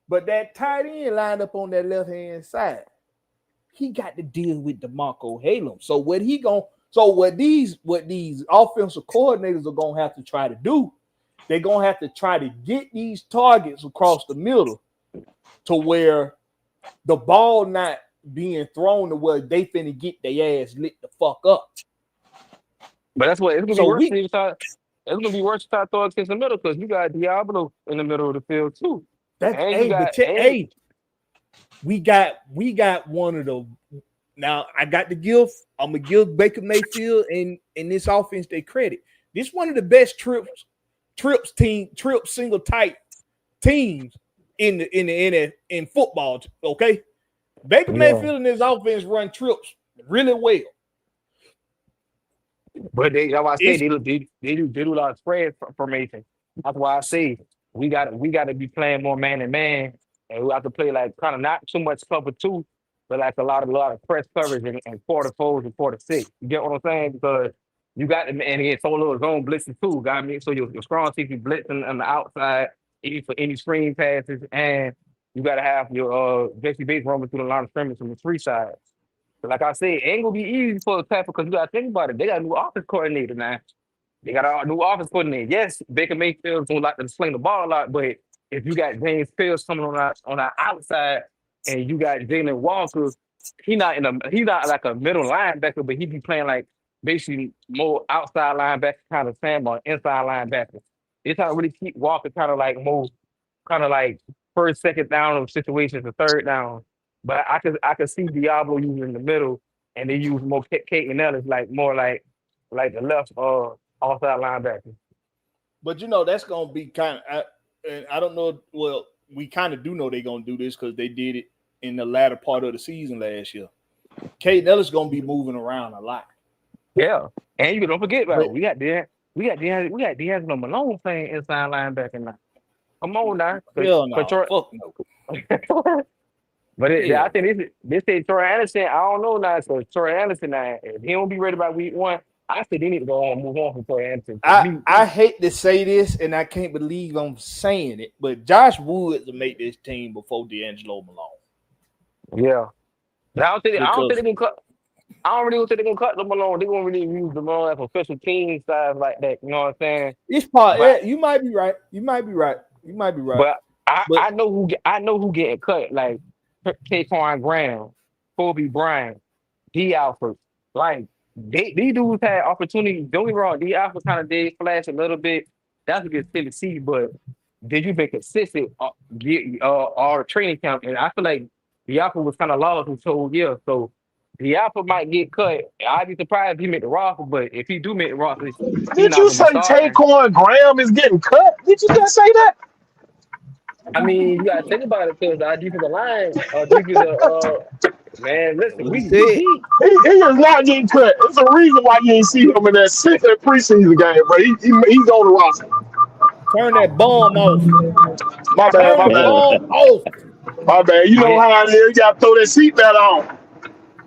But that tight end lined up on that left-hand side, he got to deal with DeMarco Halams. So what these offensive coordinators are gonna have to try to do, they're gonna have to try to get these targets across the middle to where the ball not being thrown to where they finna get their ass lit the fuck up. But that's what it's gonna be worse. It's gonna be worse to start throwing against the middle because you got Diablo in the middle of the field too. We got one of the. Now I'm gonna give Baker Mayfield and this offense their credit. This one of the best trip single type teams in football. Okay, Baker Mayfield and his offense run trips really well. But that's why I say they do a lot of spread formation. That's why I say we got to be playing more man and man, and we have to play like kind of not too much cover two, but like a lot of press coverage and quarter fours and quarter six. You get what I'm saying? Because you got to, and again, so little zone blitzing too. Got me. So your strong safety blitzing on the outside, even for any screen passes, and you got to have your Jesse Bates roaming through the line of scrimmage from the three sides. But like I said, it ain't gonna be easy for the Packers because you gotta think about it. They got a new offense coordinator now. They got a new offense coordinator. Yes, Baker Mayfield's gonna like to sling the ball a lot, but if you got James Fields coming on the outside and you got Jalen Walker, he's not like a middle linebacker, but he be playing like basically more outside linebacker kind of Sam or inside linebacker. It's how to really keep Walker kind of like first, second down situations, the third down. But I could see Diablo using in the middle, and they use more Kate and Ellis like more like the left outside linebacker. But that's gonna be kind of. I don't know. Well, we kind of do know they're gonna do this because they did it in the latter part of the season last year. Kate Ellis gonna be moving around a lot. Yeah, and you don't forget about it. We got D'Angelo Malone playing inside linebacker now. Come on now. Hell no. Fuck no. But I think this is Troy Anderson. I don't know now. So Troy Anderson now, if he don't be ready by week one, I said they need to go on and move on from Troy Anderson. I hate to say this, and I can't believe I'm saying it, but Josh Woods will make this team before D'Angelo Malone. Yeah, but I don't think they're gonna cut. I don't really think they're gonna cut the Malone. They're gonna really use the Malone as a special team size like that. You know what I'm saying? It's part. You might be right. But I know who getting cut. Like Taquan Graham, Kobe Bryant, D. Alford. Like these dudes had opportunities. Don't get me wrong, D. Alford kind of did flash a little bit. That's a good thing to see, but did you make consistent all the training camp? And I feel like D. Alford was kind of lost this whole year. So D. Alford might get cut. I'd be surprised if he made the roster, but if he do make the roster, did you say Taquan Graham is getting cut? Did you just say that? I mean, you gotta think about it because our defensive line, man, listen, he is not getting cut. There's a reason why you ain't see him in that preseason game, bro. He's on the roster. Turn that bomb off. My bad, Turn my the ball bad. off. My bad. You know But how it is. You got to throw that seatbelt on.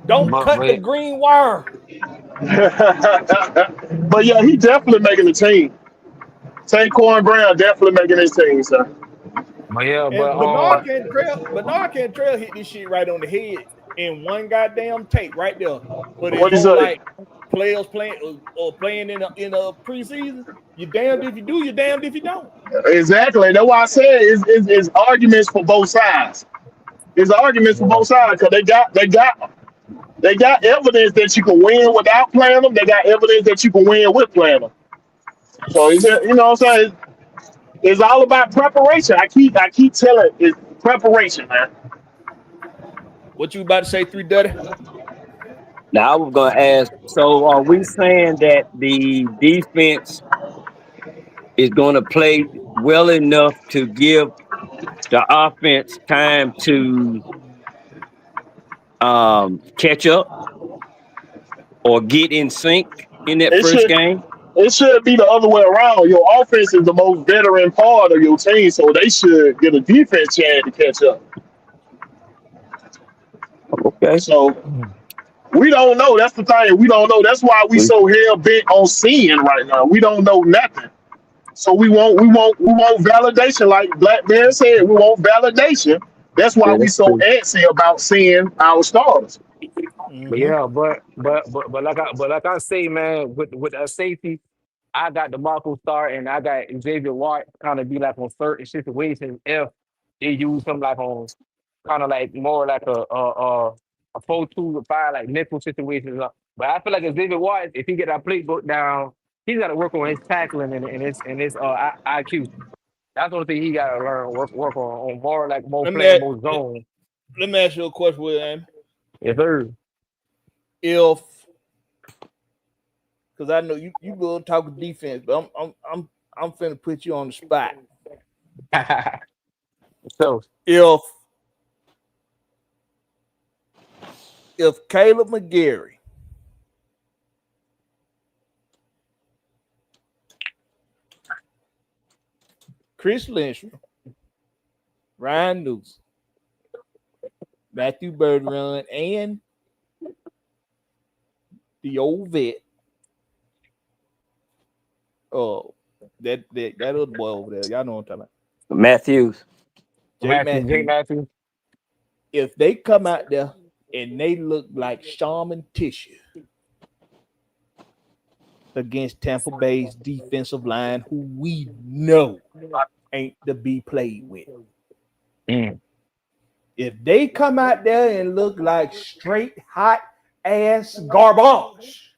Don't but cut the but green wire. But yeah, he definitely making the team. Saquon Brown definitely making his team, sir. but yeah, And but Bernard Cantrell hit this shit right on the head in one goddamn tape right there. But it's What is whole it? like players playing or playing in a preseason. You damned if you do, you damned if you don't. Exactly. That's why I said it's arguments for both sides. It's arguments for yeah. both sides because they got evidence that you can win without playing them. They got evidence that you can win with playing them. So you know what I'm saying? It's all about preparation. I keep telling it's preparation, man. What you about to say, 3 Duddy? Now I was gonna ask. So are we saying that the defense is going to play well enough to give the offense time to catch up or get in sync in that It first should game? it should be the other way around. Your offense is the most veteran part of your team, so they should get a defense chance to catch up. Okay. So we don't know. That's the thing. We don't know. That's why we so hell bent on seeing right now. We don't know nothing. So we want validation. Like Black Bear said, we want validation. That's why Yeah, we that's so true. antsy about seeing our stars. But Mm-hmm. yeah, but like I say, man, with that safety, I got the Marco Star and I got Xavier White kind of be like on certain situations if they use him like on kind of like more like a 4-2 5 like nickel situations. But I feel like Xavier White, if he get that playbook down, he's got to work on his tackling and his IQ. That's the only thing he got to learn work on more like more Let playing me more zone. let me ask you a question, William. Yes, sir. If because I know you go talk defense, but I'm finna put you on the spot. So If Caleb McGarry Chris Lindstrom, Ryan Newsom, Matthew Birdrun, and the old vet, that other boy over there, y'all know what I'm talking about, Matthews. Jake Jake Matthews. Matthews. If they come out there and they look like shaman tissue against Tampa Bay's defensive line, who we know ain't to be played with. Mm. If they come out there and look like straight hot ass garbage,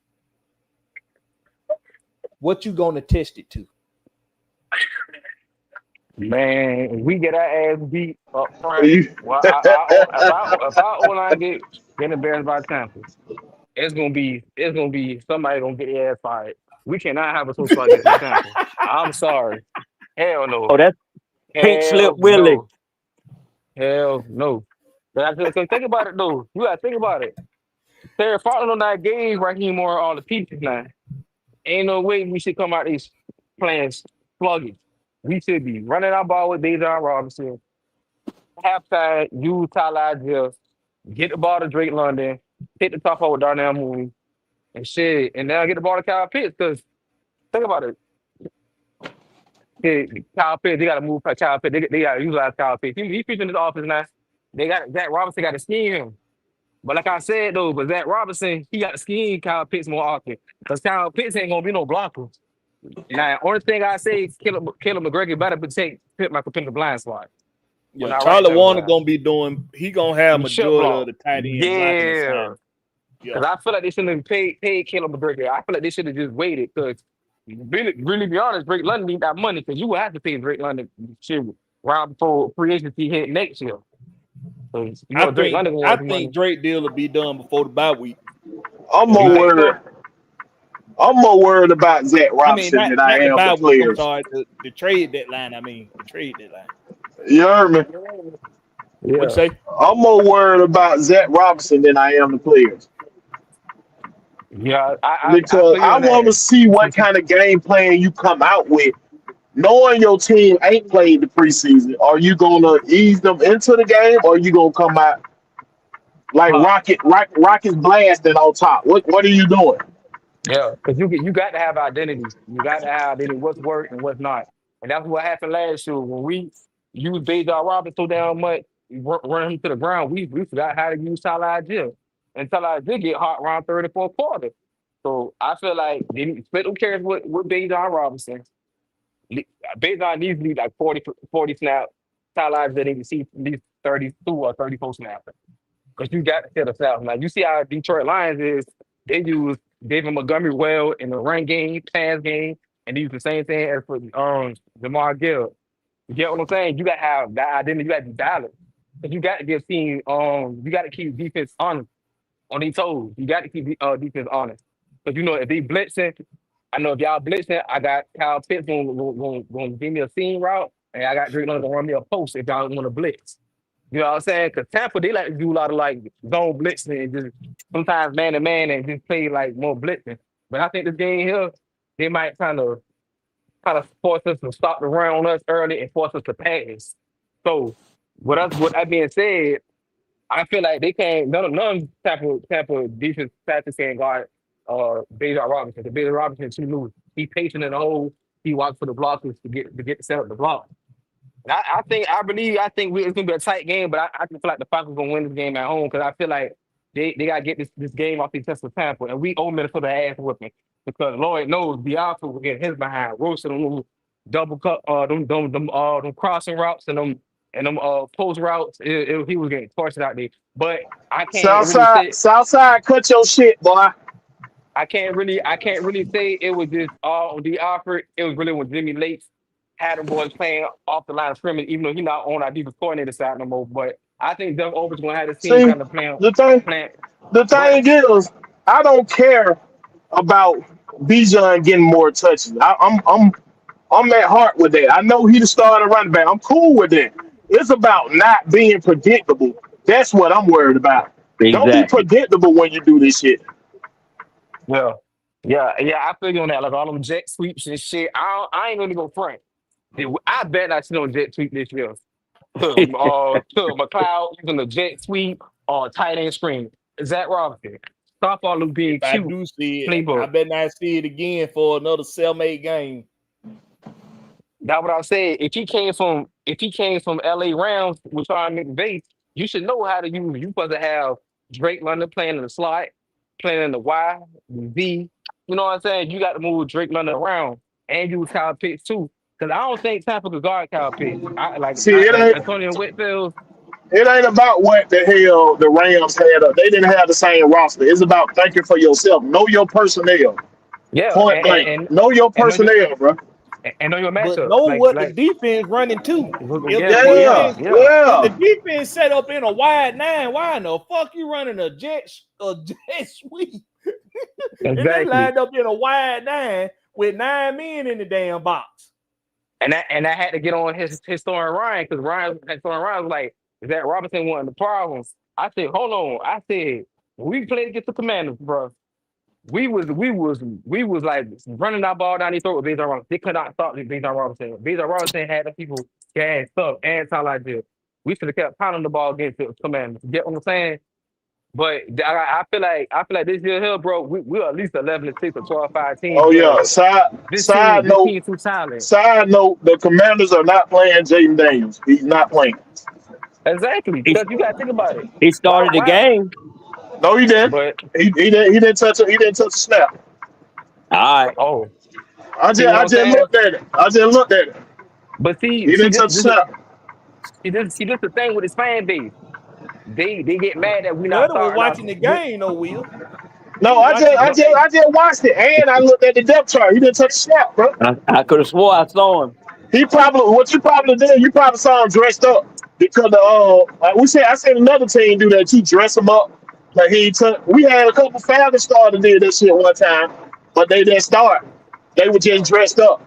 what you gonna test it to? Man, if we get our ass beat up front, You- well, if our O-line get embarrassed by Tampa, it's gonna be somebody gonna get their ass fired. We cannot have a social against Tampa. I'm sorry. Hell no. Oh, that's Pink Slip Hell Willie. no. Hell no. But cause think about it though. You gotta think about it. They're falling on that game right here more all the pieces now. Ain't no way we should come out these playing sluggish. We should be running our ball with Dejan Robinson. Halftime, use Tyler Jill, get the ball to Drake London, hit the top over Darnell Mooney, and shit. And now get the ball to Kyle Pitts. Because think about it. Kyle Pitts, they got to move for Kyle Pitts. They got to utilize Kyle Pitts. He's featuring his offense now. They got Zach Robinson got to scheme him. But like I said though, but Zach Robinson, he got to scheme Kyle Pitts more often. Because Kyle Pitts ain't gonna be no blocker. Now, only thing I say, Caleb McGregor better protect Pitt Michael Pitt in the blind spot. Yeah, When I Charlie right Warner there, gonna be doing. He gonna have the shit majority of block. the tight end blocking Yeah. assignment. Because Yeah, I feel like they shouldn't have paid Caleb McGregor. I feel like they should have just waited. Because really be honest, Drake London need that money because you will have to pay Drake London shit right before free agency hit next year. So you know Drake London gonna I want the think money. Drake deal will be done before the bye week. I'm You more think worried. so? I'm more worried about Zach I mean, Robinson than I not the am the bye week. I'm players. sorry, the trade deadline. I mean, the trade deadline. You heard me? What'd you Yeah. say? I'm more worried about Zach Robinson than I am the players. Yeah, I Because feel you I on want to that. see what kind of game plan you come out with knowing your team ain't played the preseason, are you gonna ease them into the game, or are you gonna come out like Huh. rockets blasting on top? What are you doing? Yeah, because you got to have identity. You got to have identity. What's work and what's not, and that's what happened last year when we used Deja Robinson so damn much, running him to the ground. We forgot how to use Tyler Jill, and Tyler Jill get hot around 34 quarter. So I feel like they need to split them carries with Deja Robinson. Deja needs to be like 40 snaps. Tyler Jill need to see at least 32 or 34 snaps. Because you got to hit us out. Like you see how Detroit Lions is, they use David Montgomery well in the run game, pass game, and they use the same thing as for Jamar Gill. You get what I'm saying? You gotta have that identity, you gotta be balanced. Because you got to give team you got to keep defense honest on their toes. You got to keep defense honest. Because you know if they blitzing, I know if y'all blitzing, I got Kyle Pitts gonna give me a seam route, and I got Drake London gonna run me a post if y'all want to blitz. You know what I'm saying? Because Tampa, they like to do a lot of like zone blitzing and just sometimes man to man and just play like more blitzing. But I think this game here, they might kind of force us to stop the run on us early and force us to pass. So with that being said, I feel like they can't none Tampa defense tactics can guard Deja Robinson. The Deja Robinson too loose. He patient in the hole. He walks for the blockers to get set up the block. And I think it's gonna be a tight game, but I just feel like the Falcons gonna win this game at home because I feel like they gotta get this game off the test of Tampa, and we owe Minnesota ass whipping because Lord knows the offense will get his behind, roasting them little double cut, them crossing routes and them post routes. He was getting torched out there, but I can't really say Southside, cut your shit, boy. I can't really say it was just all on the offer. It was really when Jimmy Lake had them boys playing off the line of scrimmage, even though he's not on our defense coordinator side no more. But I think Doug Over's gonna have the team See, kind of playing the thing, plan. the Go ahead. thing is, I don't care about Bijan getting more touches. I'm at heart with that. I know he the starting running back. I'm cool with that. It's about not being predictable. That's what I'm worried about. Don't be Exactly. predictable when you do this shit. Yeah, yeah. I feel you on that. Like all them jet sweeps and shit. I ain't gonna go front. I bet I see on jet sweep this year. To McLeod using the jet sweep or tight end screen. Zach Robinson. Stop all them If being I cute do see it, I playbook. bet not see it again for another 7-8 game. That's what I said. If he came from LA Rams with Sean McVay, you should know how to use. You supposed to have Drake London playing in the slot, playing in the Y, the Z. You know what I'm saying? You got to move Drake London around and use Kyle Pitts too. Because I don't think Tampa could guard Kyle Pitts. See, it ain't Antonio Whitfield. it ain't about what the hell the Rams had. They didn't have the same roster. It's about thinking for yourself. Know your personnel. Yeah, Point blank. Know your and know your personnel, bro. and know your But matchup. know Like what the like defense running too. If the yeah, well, yeah, defense yeah. if the Yeah. defense set up in a wide nine, why in the fuck you running a jet sweep? And they Exactly. lined up in a wide nine with 9 men in the damn box. And I had to get on his Thorne Ryan because Thorne Ryan was like, is that Robinson one of the problems? I said, hold on. I said, when we played against the Commanders, bro. We was like running our ball down the throat with Bijan Robinson. They could not stop Bijan Robinson. Bijan Robinson had the people gassed up and talk like this. We should have kept pounding the ball against the Commanders. You get what I'm saying? But I feel like this year here, bro, we're at least 11-6 or 12-5 team Oh because yeah. Side this team side this note. team too silent. Side note. The Commanders are not playing Jaden Daniels. He's not playing. Exactly. He, Because you gotta think about it. he Why started the why game. No, he didn't. but He didn't touch he didn't touch a snap. All right. oh, I see just what I I'm just saying? looked at it. I just looked at it. But He see didn't this touch a this is snap. see this the thing with his fan base. They get mad that we not Nutty was starting watching out. the game, though, Will. He No, was watching the game. I just watched it and I looked at the depth chart. He didn't touch a snap, bro. I could have swore I saw him. He probably what you probably did. You probably saw him dressed up because like we said. I seen another team do that too. Dress him up like he took. We had a couple Falcons starters did that shit one time, but they didn't start. They were just dressed up.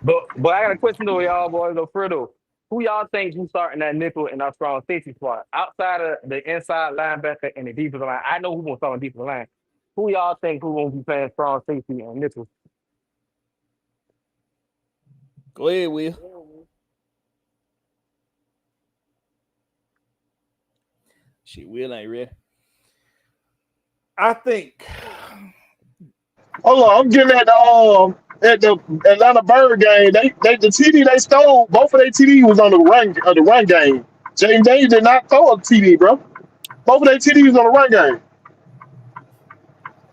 But I got a question though, y'all boys. Though, Fredo, who y'all think who's starting that nickel in our strong safety spot outside of the inside linebacker and the defensive line? I know who's gonna start on defensive line. Who y'all think who gonna be playing strong safety and nickel? Go ahead, Will. Shit, Will ain't ready. I think. Hold on, I'm getting at the Atlanta Bird game. They the TD they stole. Both of their TD was on the run game. James Daniels did not throw a TD, bro. Both of their TD was on the run game.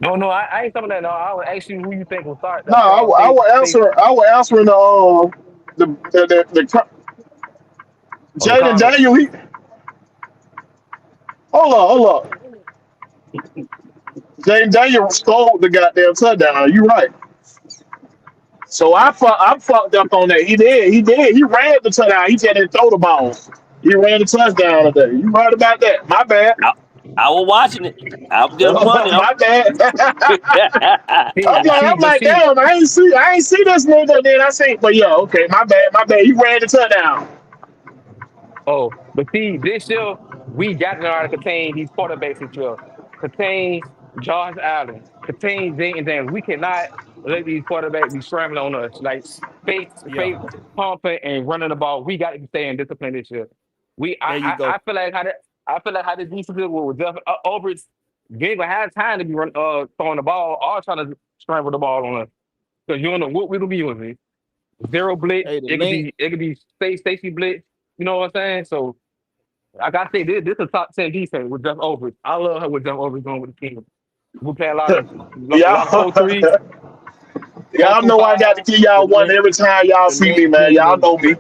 No, I ain't talking about that. No, I was asking who you think will start No, that strong I will safety answer. I will answer in the or the Jaden corner. Daniel. Hold on. Jaden Daniel stole the goddamn touchdown. You right. So I'm fucked up on that. He did. He ran the touchdown. He just didn't throw the ball. He ran the touchdown today. You right about that. My bad. I was watching it. I was just wondering. My bad. See, I'm but like, see, damn, I ain't see this nigga. Then I see, but yeah, okay, my bad. He ran the touchdown. but see, this year we got to know how to contain these quarterbacks this year. Contain Josh Allen. Contain Dayton Daniels. We cannot let these quarterbacks be scrambling on us. Like Yeah, fake pumping and running the ball. We got to stay in discipline this year. there you I go. feel like how the defense with Jeff Over's game gonna have time to be throwing the ball or trying to scramble the ball on us. Because you don't know what we're gonna be using. Zero blitz. Hey, the It could be safety blitz. You know what I'm saying? So I gotta say this is a top 10 defense with Jeff Over. I love how with Jeff Over going with the team. We play a lot of Y'all, 4-3, y'all know I got to give the y'all one link, every time y'all the see me, link man. pinned Y'all in know me.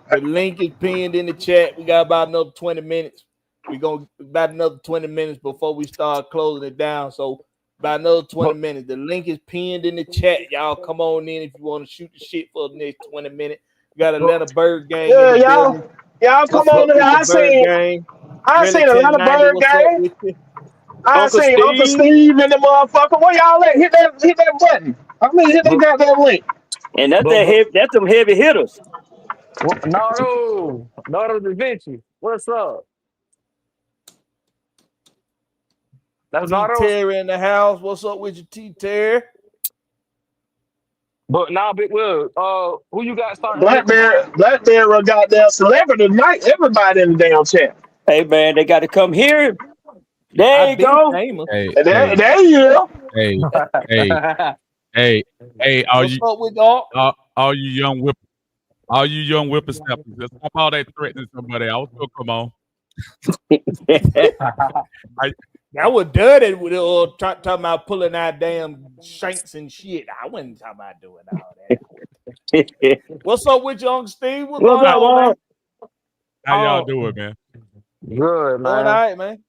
the link is pinned in the chat. We got about another 20 minutes. We gonna about another 20 minutes before we start closing it down. So about another 20 but minutes. The link is pinned in the chat. Y'all come on in if you want to shoot the shit for the next 20 minutes. We got but Atlanta Bird gang in Yeah, the building. y'all come What's on up in. with the Bird gang? I seen Reliton Atlanta 90, Bird what's up game. with you? I Uncle seen Uncle Steve, Steve and the motherfucker. Where y'all at? Hit that button. Hit that but goddamn link. and that's but that but heavy. That's them heavy hitters. Nardo Da Vinci. What's up? That's T Nardo. Terry in the house. What's up with you, T Terry? But now, Big Will, who you got starting against the Browns? Blackberry a goddamn celebrity tonight. Everybody in the damn chat. Hey man, they got to come here. There I've you been go. famous. Hey, And hey, there you go. hey, hey, hey, hey! What's up with y'all? All you all you young whippersnappers, just stop all that threatening somebody else. So come on. I, That was dirty with talking about pulling out damn shanks and shit. I wasn't talking about doing all that. What's up with you, Uncle Steve? What's What's going up, on, man? Walt? how y'all Oh, doing, man? good, Doing all man. right, man.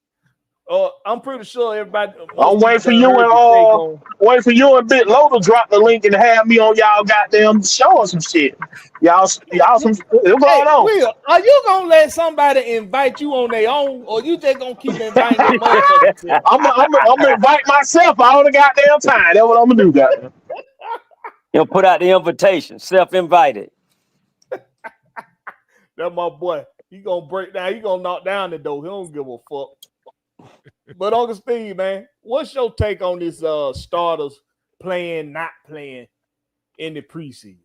I'm pretty sure everybody, I'm most waiting people for done you heard and the take on. Bit Low to drop the link and have me on y'all goddamn show or some shit. Y'all some what's going Hey, on? Will, are you gonna let somebody invite you on their own, or you just gonna keep inviting your motherfucking self? I'm gonna invite myself all the goddamn time. That's what I'm gonna do, goddamn. He'll put out the invitation, self-invited. That's my boy. He gonna break down. He gonna knock down the door. He don't give a fuck. But Uncle Steve, man, what's your take on this starters playing, not playing in the preseason?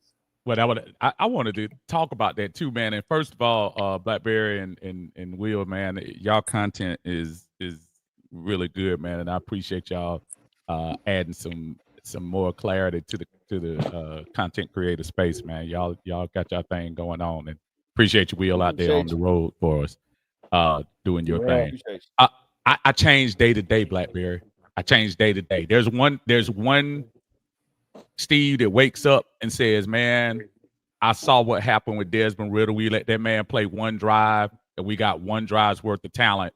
Well, I wanted to talk about that too, man. And first of all, Blackberry and Will, man, y'all content is really good, man, and I appreciate y'all adding some more clarity to the content creator space, man. Y'all got y'all thing going on, and appreciate you, Will, out there on Appreciate the you. road for us, doing your Yeah. thing. Appreciate I change day to day, Blackberry. I change day to day. There's one Steve that wakes up and says, "Man, I saw what happened with Desmond Riddle. We let that man play one drive, and we got one drive's worth of talent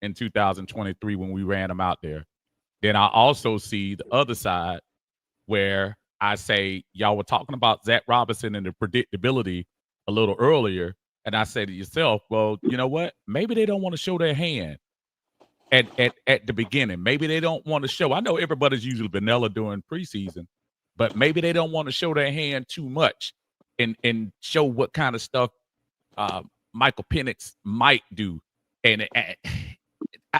in 2023 when we ran him out there." Then I also see the other side where I say, y'all were talking about Zach Robinson and the predictability a little earlier, and I say to yourself, well, you know what? Maybe they don't want to show their hand at the beginning. Maybe they don't want to show. I know everybody's usually vanilla during preseason, but maybe they don't want to show their hand too much and show what kind of stuff Michael Penix might do. And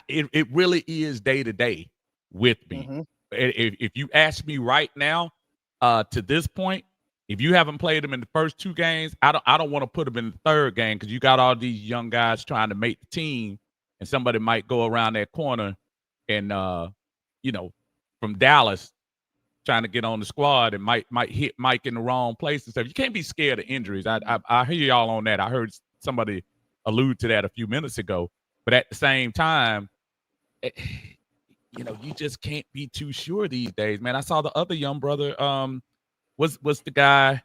it really is day to day with me. Mhm. If you ask me right now, to this point, If you haven't played him in the first 2 games, I don't want to put him in the third game because you got all these young guys trying to make the team, and somebody might go around that corner and from Dallas trying to get on the squad and might hit Mike in the wrong place and stuff. You can't be scared of injuries. I hear y'all on that. I heard somebody allude to that a few minutes ago. But at the same time, you just can't be too sure these days, man. I saw the other young brother, was the guy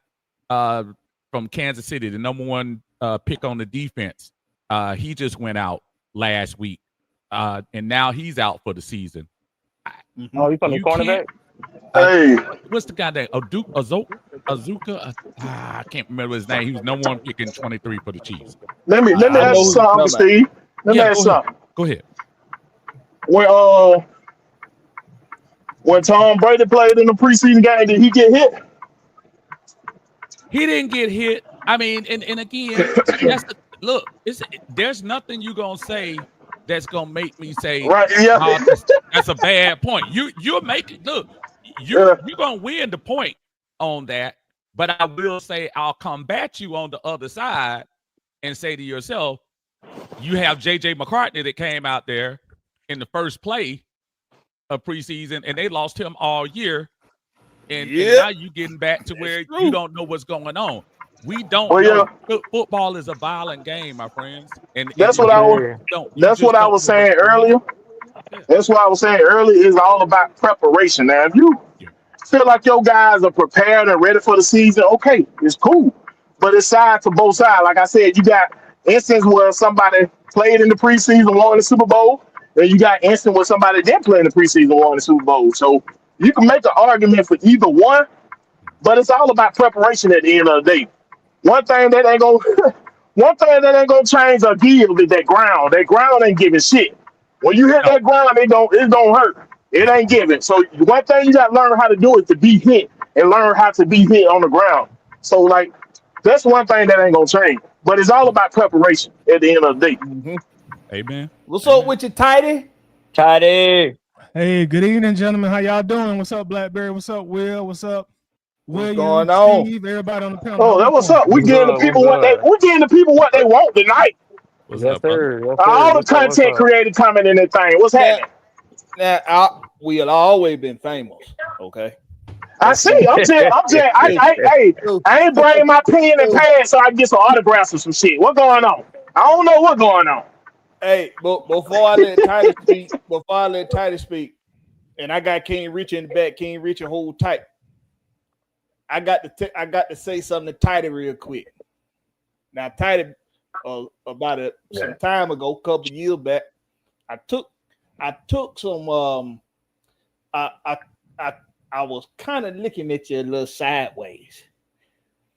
from Kansas City, the number 1 pick on the defense. He just went out last week, and now he's out for the season. Oh, you from the cornerback? Hey, What's the guy name? Azuka? I can't remember his name. He was number 1 pick in 23 for the Chiefs. let me I ask know you who something, you're Steve. Let me ask you something. Go ahead. When Tom Brady played in the preseason game, did he get hit? He didn't get hit. I mean, and again, there's nothing you're gonna say that's gonna make me say, Right? Yeah. oh, that's a bad point. You're making you're gonna win the point on that, but I will say I'll combat you on the other side and say to yourself, you have JJ McCartney that came out there in the first play of preseason and they lost him all year. And now you're getting back to where you don't know what's going on. We don't know. Football is a violent game, my friends. And That's what I was saying earlier. That's what I was saying earlier. It's all about preparation. Now, if you feel like your guys are prepared and ready for the season, okay, it's cool. But it's side to both sides. Like I said, you got instances where somebody played in the preseason, won the Super Bowl. Then you got instances where somebody didn't play in the preseason, won the Super Bowl. So you can make an argument for either one, but it's all about preparation at the end of the day. One thing that ain't gonna change or give is that ground. That ground ain't giving shit. When you hit that ground, it don't hurt. It ain't giving. So one thing you gotta learn how to do is to be hit and learn how to be hit on the ground. So like that's one thing that ain't gonna change. But it's all about preparation at the end of the day. Mm-hmm. Amen. What's up with you, Tighty? Tighty. Hey, good evening, gentlemen. How y'all doing? What's up, Blackberry? What's up, Will? What's up, William? Going on? Steve, everybody on the panel. Oh, that what's up. We getting the people what they want tonight. What's up, brother? All the content created coming in that thing. What's happening? Now we have always been famous, okay? I see. I'm saying, I ain't bringing my pen and pad so I can get some autographs or some shit. What going on? I don't know what's going on. Hey, but before I let Tighty speak, and I got King Richie in the back. King Richie, hold tight. I got to say something to Tighty real quick. Now, Tighty, about some time ago, a couple years back, I took some I was kind of looking at you a little sideways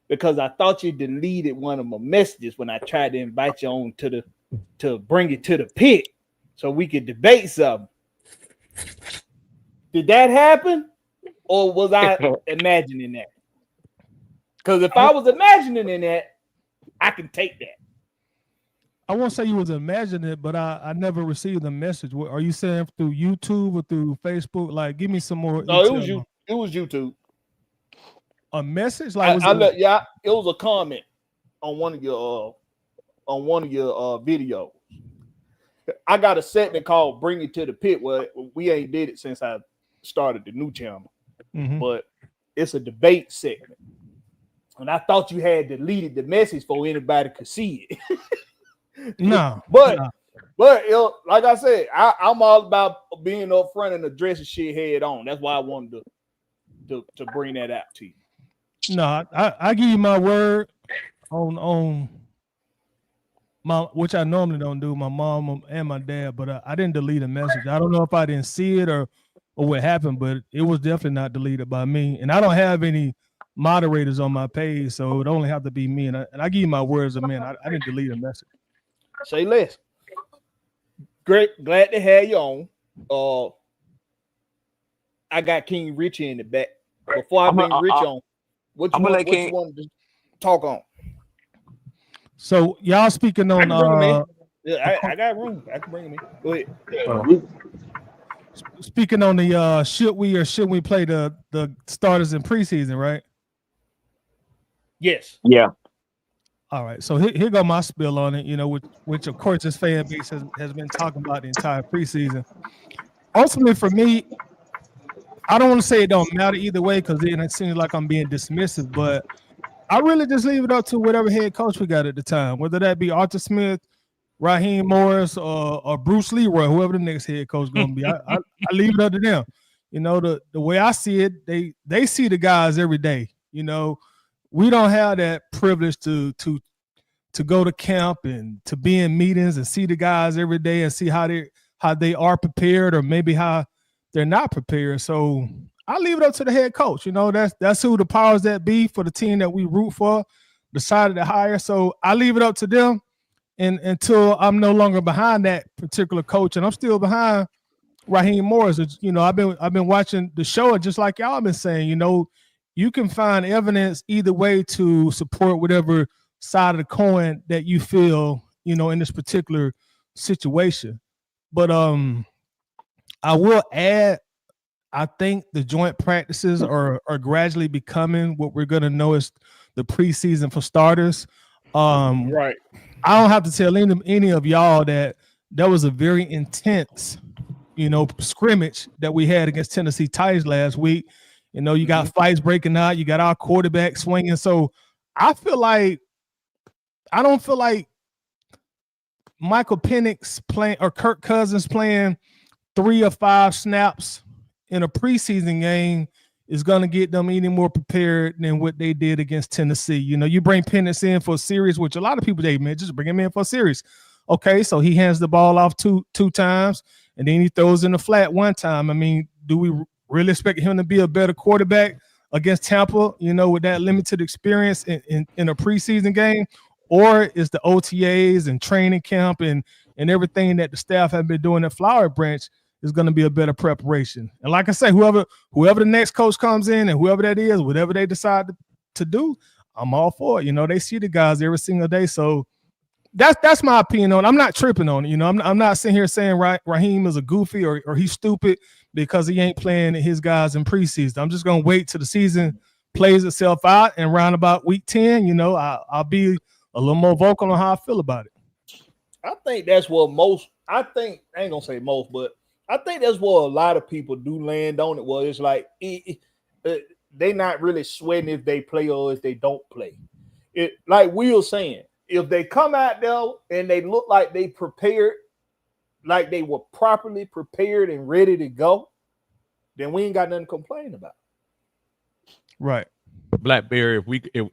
because I thought you deleted one of my messages when I tried to invite you on to bring it to the pit so we could debate something. Did that happen, or was I imagining that? Because if I was imagining that, I can take that. I won't say you was imagining it, but I never received the message. Are you saying through YouTube or through Facebook? Like, give me some more. No, it was you. It was YouTube. A message? Like, it was a comment on one of your videos. I got a segment called "Bring It to the Pit" where we ain't did it since I started the new channel, but it's a debate segment, and I thought you had deleted the message so anybody could see it. No, but like I said, I'm all about being up front and addressing shit head on. That's why I wanted to bring that out to you. No, I give you my word on my, which I normally don't do, my mom and my dad, but I didn't delete a message. I don't know if I didn't see it or what happened, but it was definitely not deleted by me. And I don't have any moderators on my page, so it would only have to be me. And I give you my word as a man, I didn't delete a message. Say less. Great, glad to have you on. I got King Richie in the back. Before I bring Rich on, what you want to talk on? So y'all speaking on I got room. I can bring him in. Go ahead. Speaking on the should we play the starters in preseason, right? Yes. Yeah. All right, so here go my spill on it. You know, which of course this fan base has been talking about the entire preseason. Ultimately, for me, I don't want to say it don't matter either way because then it seems like I'm being dismissive, but I really just leave it up to whatever head coach we got at the time, whether that be Arthur Smith, Raheem Morris, or Bruce Leroy, whoever the next head coach is going to be. I leave it up to them. You know, the way I see it, they see the guys every day. You know, we don't have that privilege to go to camp and to be in meetings and see the guys every day and see how they are prepared or maybe how they're not prepared. So I leave it up to the head coach. You know, that's who the powers that be for the team that we root for decided to hire. So I leave it up to them, and until I'm no longer behind that particular coach, and I'm still behind Raheem Morris. You know, I've been watching the show, and just like y'all been saying, you know, you can find evidence either way to support whatever side of the coin that you feel, you know, in this particular situation. But I will add, I think the joint practices are gradually becoming what we're going to know as the preseason for starters. Right. I don't have to tell any of y'all that was a very intense, you know, scrimmage that we had against Tennessee Titans last week. You know, you got fights breaking out. You got our quarterback swinging. So I don't feel like Michael Penix playing or Kirk Cousins playing 3 or 5 snaps in a preseason game is going to get them any more prepared than what they did against Tennessee. You know, you bring Penix in for a series, which a lot of people, man, just bring him in for a series. Okay, so he hands the ball off two times, and then he throws in the flat one time. I mean, do we really expect him to be a better quarterback against Tampa, you know, with that limited experience in a preseason game? Or is the OTAs and training camp and everything that the staff have been doing at Flower Branch is going to be a better preparation? And like I say, whoever the next coach comes in and whoever that is, whatever they decide to do, I'm all for it. You know, they see the guys every single day. So that's my opinion on it. I'm not tripping on it. You know, I'm not sitting here saying Raheem is a goofy or he's stupid because he ain't playing his guys in preseason. I'm just going to wait till the season plays itself out, and round about week 10, you know, I'll be a little more vocal on how I feel about it. I think that's what I ain't gonna say most, but I think that's what a lot of people do land on it. Well, it's like they not really sweating if they play or if they don't play. It, like Will saying, if they come out there and they look like they prepared, like they were properly prepared and ready to go, then we ain't got nothing to complain about. Right. Blackberry,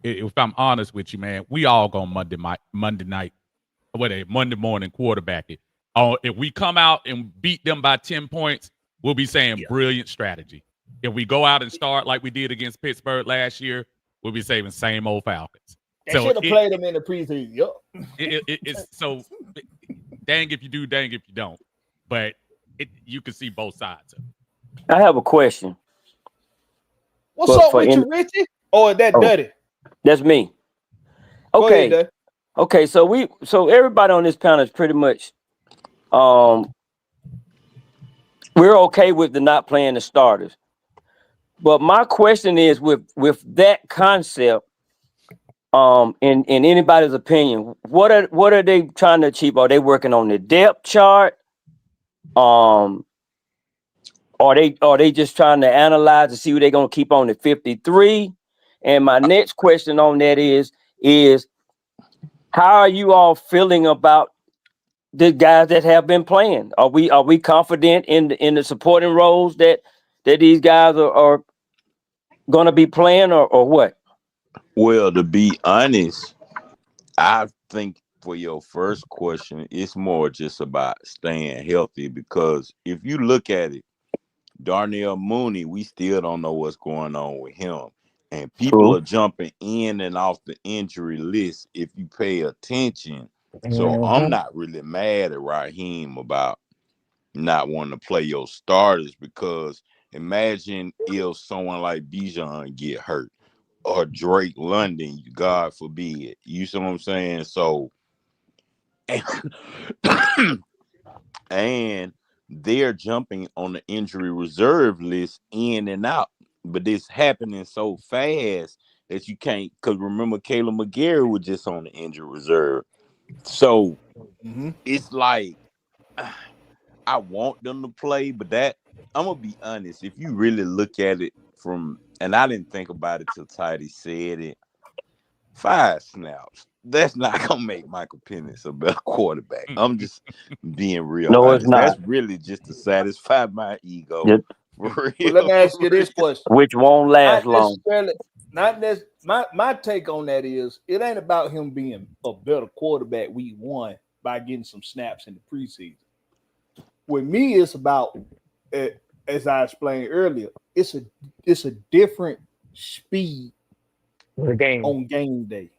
if I'm honest with you, man, we all go Monday morning quarterback it. If we come out and beat them by 10 points, we'll be saying brilliant strategy. If we go out and start like we did against Pittsburgh last year, we'll be saying same old Falcons. They should have played them in the preseason. Yep. It's so dang if you do, dang if you don't. But you can see both sides of it. I have a question. What's up with you, Richie? Or is that Duddy? That's me. Okay. Okay, so everybody on this panel is pretty much we're okay with the not playing the starters. But my question is with that concept, in anybody's opinion, what are they trying to achieve? Are they working on the depth chart? Are they just trying to analyze to see who they're gonna keep on the 53? And my next question on that is how are you all feeling about the guys that have been playing? Are we confident in the supporting roles that these guys are gonna be playing or what? Well, to be honest, I think for your first question, it's more just about staying healthy, because if you look at it, Darnell Mooney, we still don't know what's going on with him. And people are jumping in and off the injury list if you pay attention. So I'm not really mad at Raheem about not wanting to play your starters, because imagine if someone like Bijan get hurt or Drake London, God forbid. You see what I'm saying? So, and they're jumping on the injury reserve list in and out, but it's happening so fast that you can't. Because remember, Caleb McGarry was just on the injury reserve, so it's like I want them to play, but that I'm gonna be honest. If you really look at it from, and I didn't think about it till Tidy said it, 5 snaps. That's not gonna make Michael Penix a better quarterback. I'm just being real No, it's honest. not. That's really just to satisfy my ego. It- For Well, let me real. ask you this question. which won't last Not long. necessarily, my take on that is it ain't about him being a better quarterback week 1 by getting some snaps in the preseason. With me, it's about, as I explained earlier, it's a different speed The game. on game day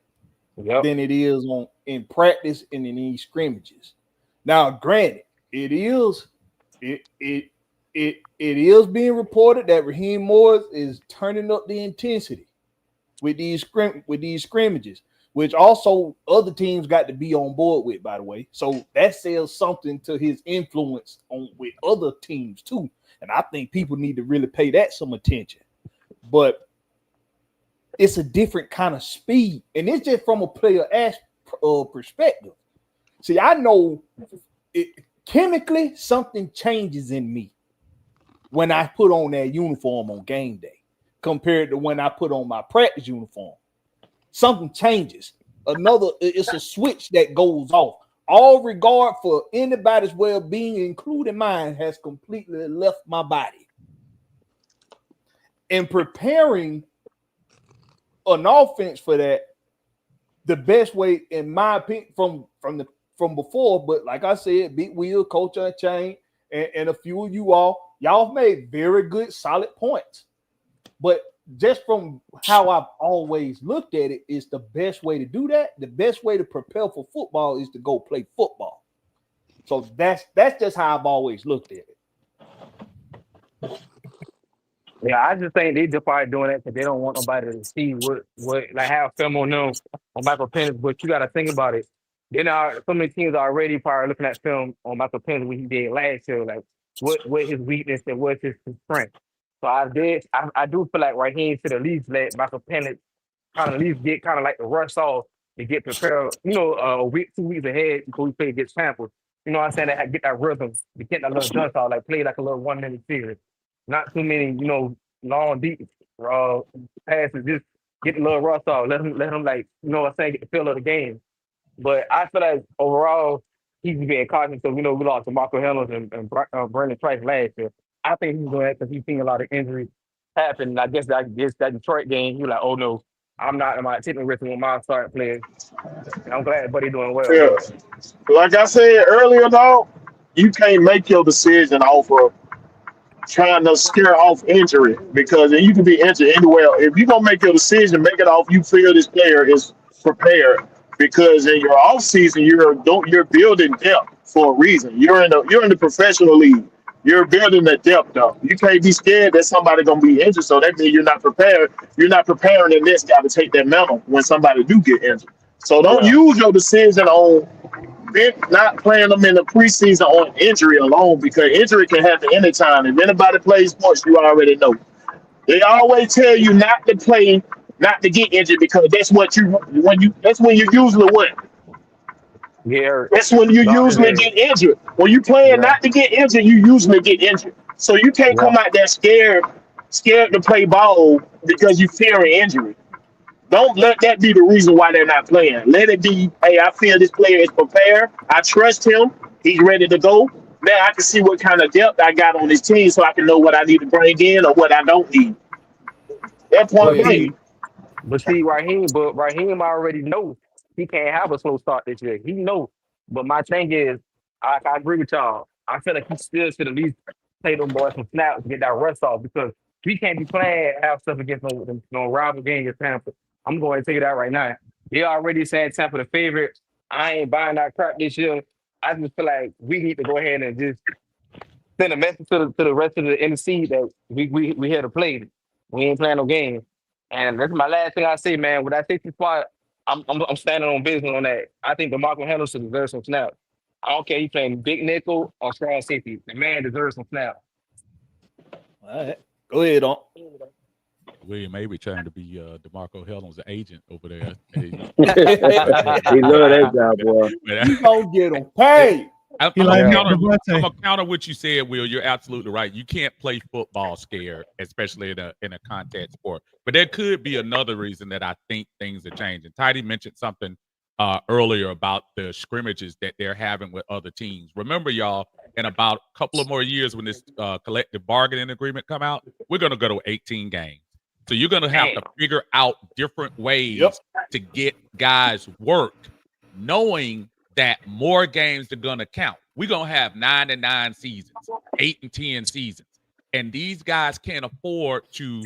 Yep. than it is in practice and in these scrimmages. Now, granted, it is being reported that Raheem Morris is turning up the intensity with these scrimmages, which also other teams got to be on board with, by the way. So that says something to his influence with other teams too. And I think people need to really pay that some attention. But it's a different kind of speed, and it's just from a player perspective. See, I know chemically something changes in me when I put on that uniform on game day compared to when I put on my practice uniform. Something changes. It's a switch that goes off. All regard for anybody's well-being, including mine, has completely left my body. And preparing an offense for that, the best way, in my opinion, from before, but like I said, Big Wheel, Coach Unchained, and a few of y'all made very good, solid points. But just from how I've always looked at it, is the best way to do that. The best way to prepare for football is to go play football. So that's just how I've always looked at it. Yeah, I just think they just probably doing that because they don't want nobody to see what like have film on them on Michael Penix. But you got to think about it. Then so many teams are already probably looking at film on Michael Penix what he did last year, like what his weakness and what's his strength. So I do feel like Raheem should at least let Michael Penix kind of at least get kind of like the rush off to get prepared, a week, 2 weeks ahead before we play against Tampa. You know what I'm saying? That get that rhythm, to get that little jump off, like play like a little 1 minute series. Not too many, long deep passes. Just get a little rush off. Let him like, what I'm saying, get the feel of the game. But I feel like overall he's being cautious. So we lost to Marco Helms and Brandon Price last year. I think he's going because he's seen a lot of injuries happen. I guess that Detroit game, he was like, oh no, I'm not taking risks with my starting players. And I'm glad Buddy doing well. Yeah. Like I said earlier, though, you can't make your decision off of trying to scare off injury, because you can be injured anywhere. If you're gonna make your decision, make it off you feel this player is prepared. Because in your off season, you're building depth for a reason. You're in the professional league. You're building the depth though. You can't be scared that somebody gonna be injured. So that means you're not prepared. You're not preparing the next guy to take that mantle when somebody do get injured. So don't use your decision on not playing them in the preseason on injury alone, because injury can happen anytime. If anybody plays sports, you already know. They always tell you not to play, not to get injured, because that's when you usually what? Yeah. That's when you usually get injured. When you playing not to get injured, you usually get injured. So you can't come out there scared to play ball because you fear an injury. Don't let that be the reason why they're not playing. Let it be, hey, I feel this player is prepared. I trust him. He's ready to go. Now I can see what kind of depth I got on this team, so I can know what I need to bring in or what I don't need. That point blank. But see, Raheem already knows he can't have a slow start this year. He knows. But my thing is, I agree with y'all. I feel like he still should at least play them boys some snaps to get that rust off, because we can't be playing half stuff against no rival game against Tampa. I'm going to tell you that right now. They already said Tampa the favorite. I ain't buying that crap this year. I just feel like we need to go ahead and just send a message to the rest of the NFC that we here to play. We ain't playing no game. And that's my last thing I say, man. With that safety spot, I'm standing on business on that. I think DeMarco Henderson deserves some snaps. I don't care he playing big nickel or strong safety. The man deserves some snaps. All right. Go ahead, on. William Avery trying to be DeMarco Hellman's agent over there. Hey, He love that guy, boy. You gonna get him paid. I'm He gonna like counter. I'm Devontae. gonna counter what you said, Will. You're absolutely right. You can't play football scared, especially in a contact sport. But there could be another reason that I think things are changing. Tidy mentioned something earlier about the scrimmages that they're having with other teams. Remember, y'all, in about a couple of more years when this collective bargaining agreement come out, we're gonna go to 18 games. So you're gonna have to figure out different ways to get guys work, knowing that more games are gonna count. We're gonna have 9 and 9 seasons, 8 and 10 seasons, and these guys can't afford to.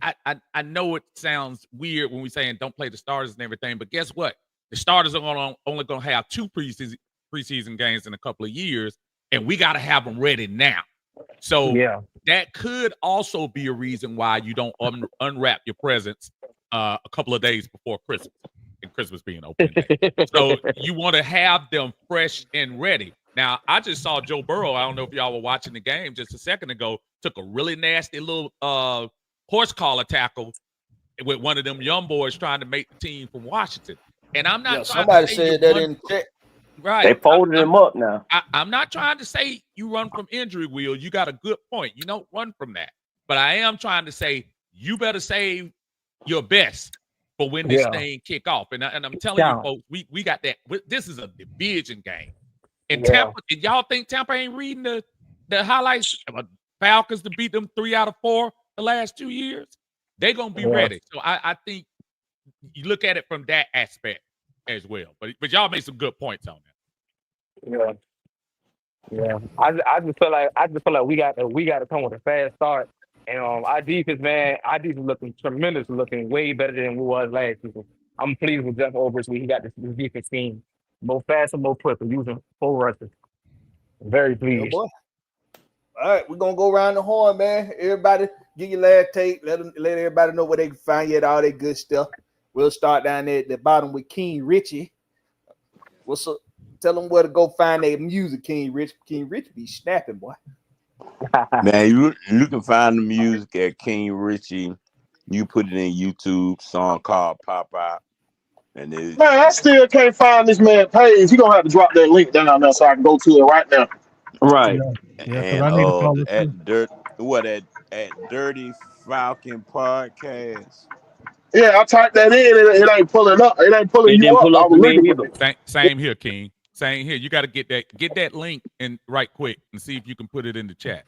I know it sounds weird when we're saying don't play the starters and everything, but guess what? The starters are only gonna have 2 preseason games in a couple of years, and we got to have them ready now. So that could also be a reason why you don't unwrap your presents a couple of days before Christmas. And Christmas being open day. So you want to have them fresh and ready. Now, I just saw Joe Burrow. I don't know if y'all were watching the game just a second ago. Took a really nasty little horse collar tackle with one of them young boys trying to make the team from Washington. And I'm not. Somebody said that in chat. Right. They folded him up now. I'm not trying to say you run from injury, Will. You got a good point. You don't run from that. But I am trying to say you better save your best for when this thing kick off. And I'm telling you, folks, we got that. This is a division game. And Tampa, did y'all think Tampa ain't reading the highlights? Falcons to beat them 3 out of 4 the last 2 years. They're going to be ready. So I think you look at it from that aspect as well. But y'all made some good points on that. Yeah. I just feel like we got to come with a fast start. And our defense, man, looking tremendous, looking way better than we was last season. I'm pleased with Jeff Obers. He got this defense team more fast and more quick, using 4 rushers. Very pleased. All right, we're gonna go around the horn, man. Everybody, get your last take. Let everybody know where they can find you at all that good stuff. We'll start down there at the bottom with King Richie. What's up? Tell them where to go find their music, King Rich. King Rich be snapping, boy. Man, you can find the music at King Richie. You put it in YouTube, song called Pop Out. And man, I still can't find this man page. You gonna have to drop that link down there so I can go to it right now. Right. And at Dirty Falcon Podcast. Yeah, I typed that in. It ain't pulling up. It ain't pulling you up. I was looking for it. Same here, King. Same here. You got to get that link in right quick and see if you can put it in the chat.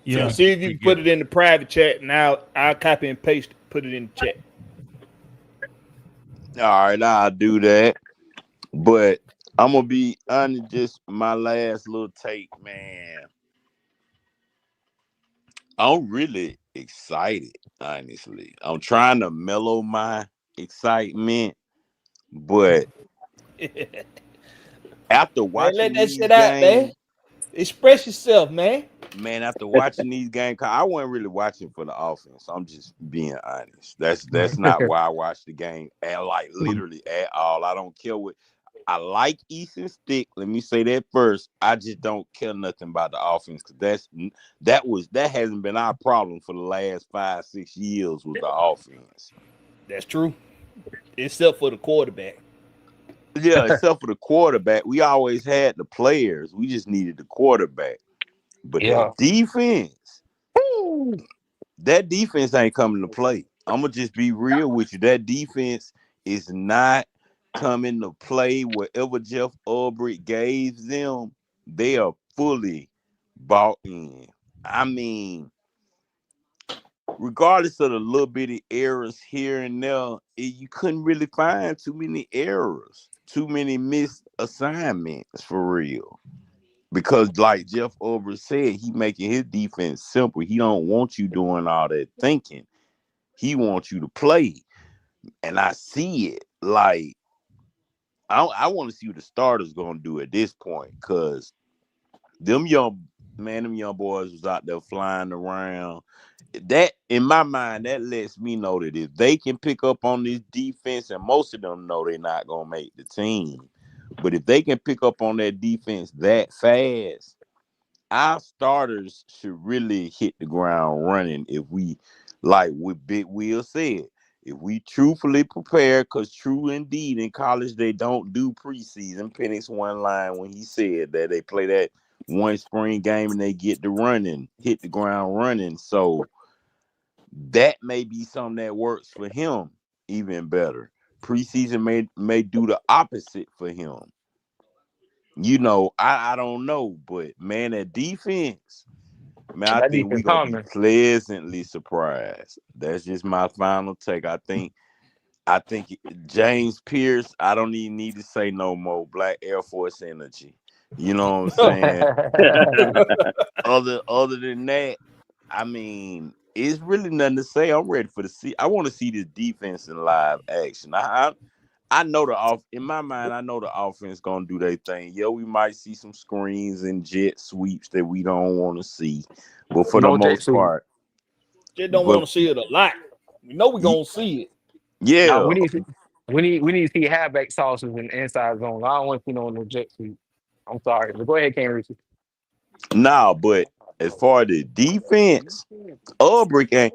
Yeah. So see if you can put it in the private chat. Now I'll copy and paste, put it in the chat. All right, I'll do that. But I'm gonna be honest, just my last little take, man. I'm really excited, honestly. I'm trying to mellow my excitement, but after watching let that these shit games, out, man. Express yourself, man. Man, after watching these games, I wasn't really watching for the offense. I'm just being honest. That's not why I watch the game literally at all. I don't care what. I like Easton Stick. Let me say that first. I just don't care nothing about the offense because that hasn't been our problem for the last 5-6 years with the offense. That's true, except for the quarterback. Yeah, except for the quarterback. We always had the players. We just needed the quarterback. But that defense ain't coming to play. I'm going to just be real with you. That defense is not coming to play. Whatever Jeff Ulbrich gave them, they are fully bought in. I mean, regardless of the little bitty errors here and there, you couldn't really find too many errors, too many missed assignments for real. Because like Jeff Ulbrich said, he making his defense simple. He don't want you doing all that thinking. He wants you to play. And I see it. Like, I want to see what the starters going to do at this point. Because them young boys was out there flying around. That, in my mind, that lets me know that if they can pick up on this defense, and most of them know they're not going to make the team, but if they can pick up on that defense that fast, our starters should really hit the ground running if we like what Big Will said. If we truthfully prepare, because true indeed in college they don't do preseason. Penix one line when he said that they play that one spring game and they get the running, hit the ground running. So that may be something that works for him even better. Preseason may do the opposite for him. You know, I don't know, but man, that defense, man, I That think defense we're gonna be coming. pleasantly surprised. That's just my final take. I think James Pierce, I don't even need to say no more. Black Air Force energy. You know what I'm saying? Other than that, I mean, it's really nothing to say. I'm ready for the see. I want to see this defense in live action. I know in my mind, I know the offense gonna do their thing. Yeah, we might see some screens and jet sweeps that we don't want to see, but for the No jet most sweep. part, Just don't but want to see it a lot. We know we're gonna see it. Now yeah, we need to see halfback sauces in the inside zone. I don't want to see no jet sweep. I'm sorry, but go ahead, Ken Richie. nah. But as far as the defense, Ulbrich, and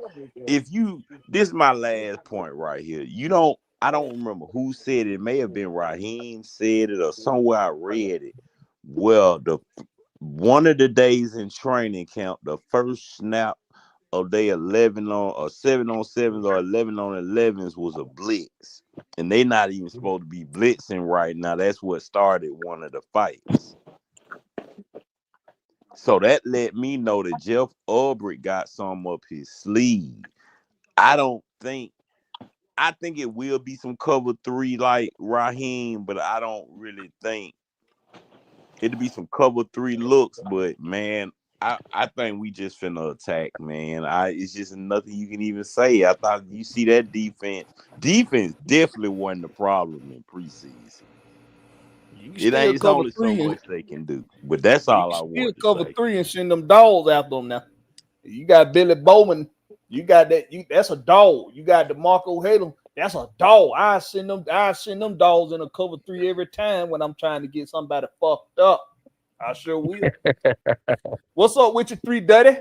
this is my last point right here. I don't remember who said it. It may have been Raheem said it or somewhere I read it. Well, one of the days in training camp, the first snap of day 11 on or 7-on-7s or 11-on-11s was a blitz, and they not even supposed to be blitzing right now. That's what started one of the fights. So that let me know that Jeff Ulbrich got some up his sleeve. I think it will be some cover 3 like Raheem, but I don't really think it'll be some cover 3 looks. But man, I think we just finna attack, man. It's just nothing you can even say. I thought you see that defense. Defense definitely wasn't the problem in preseason. You can It still ain't. It's cover only so three. much they can do. But that's You all can I still want to cover say. 3 and send them dogs after them now. You got Billy Bowman. You got that. That's a dog. You got DeMarco Halem. That's a dog. I send them dogs in a cover 3 every time when I'm trying to get somebody fucked up. I sure will. What's up with your 3, Daddy?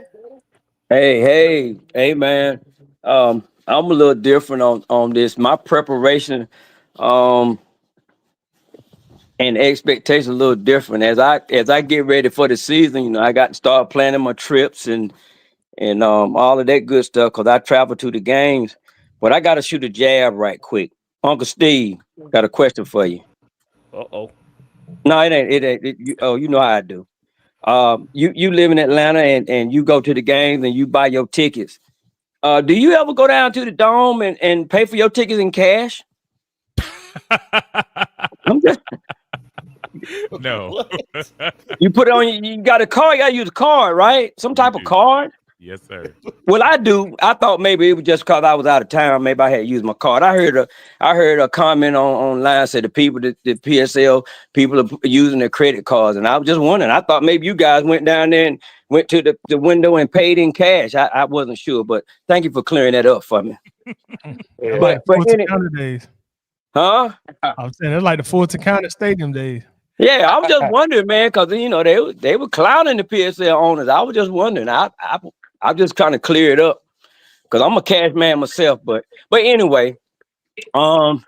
Hey, man. I'm a little different on this. My preparation, and expectation a little different. As I get ready for the season, I got to start planning my trips and all of that good stuff because I travel to the games. But I got to shoot a jab right quick. Uncle Steve, got a question for you. Uh-oh. No, it ain't. You know how I do. You live in Atlanta and you go to the games and you buy your tickets. Do you ever go down to the dome and pay for your tickets in cash? I'm just, No. you put it on. You got a card. You got to use a card, right? Some type of card. Yes, sir. Well, I do. I thought maybe it was just because I was out of town. Maybe I had used my card. I heard a comment online said the PSL people are using their credit cards, and I was just wondering. I thought maybe you guys went down there and went to the window and paid in cash. I wasn't sure, but thank you for clearing that up for me. That's But like the Fulton County days. huh? I'm saying that's like the Fulton County Stadium days. Yeah, I was just wondering, man, because they were clowning the PSL owners. I was just wondering. I just kind of clear it up because I'm a cash man myself. But anyway, I'm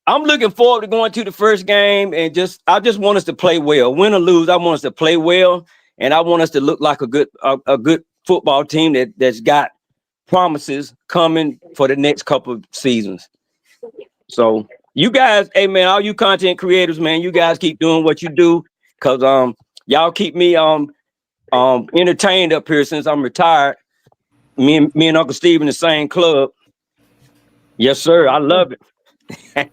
looking forward to going to the first game and I just want us to play well, win or lose. I want us to play well, and I want us to look like a good football team that's got promises coming for the next couple of seasons. So you guys, hey man, all you content creators, man, you guys keep doing what you do because y'all keep me entertained up here since I'm retired. Me and Uncle Steve in the same club. Yes, sir. I love it.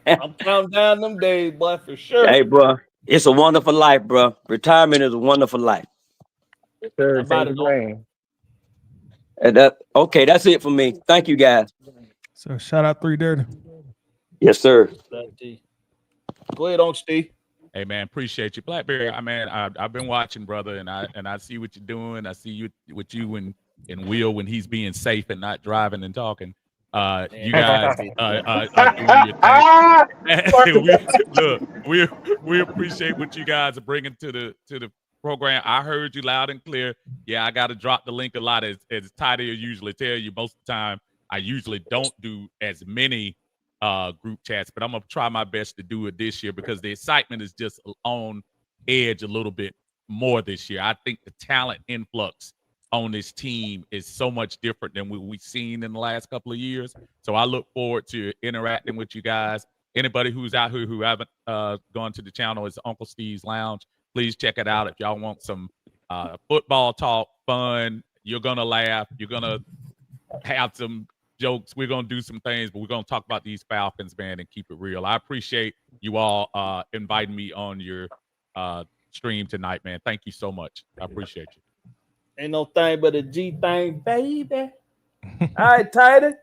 I'm counting down them days, boy, for sure. Hey, bro, it's a wonderful life, bro. Retirement is a wonderful life. Sir, thank you, man. And okay, that's it for me. Thank you, guys. So shout out 3 Dirty. Yes, sir. Go ahead, Uncle Steve. Hey man, appreciate you, BlackBerry. I've been watching, brother, and I see what you're doing. I see you and Will when he's being safe and not driving and talking. You guys doing your thing. We appreciate what you guys are bringing to the program. I heard you loud and clear. Yeah, I got to drop the link a lot, as Tidy usually tell you. Most of the time, I usually don't do as many group chats, but I'm gonna try my best to do it this year because the excitement is just on edge a little bit more this year. I think the talent influx on this team is so much different than we've seen in the last couple of years. So I look forward to interacting with you guys. Anybody who's out here who haven't gone to the channel, is Uncle Steve's Lounge. Please check it out if y'all want some football talk, fun. You're gonna laugh. You're gonna have some jokes. We're gonna do some things, but we're gonna talk about these Falcons, man, and keep it real. I appreciate you all inviting me on your stream tonight, man. Thank you so much. I appreciate you. Ain't no thing but a G thing, baby. All right, Tidy.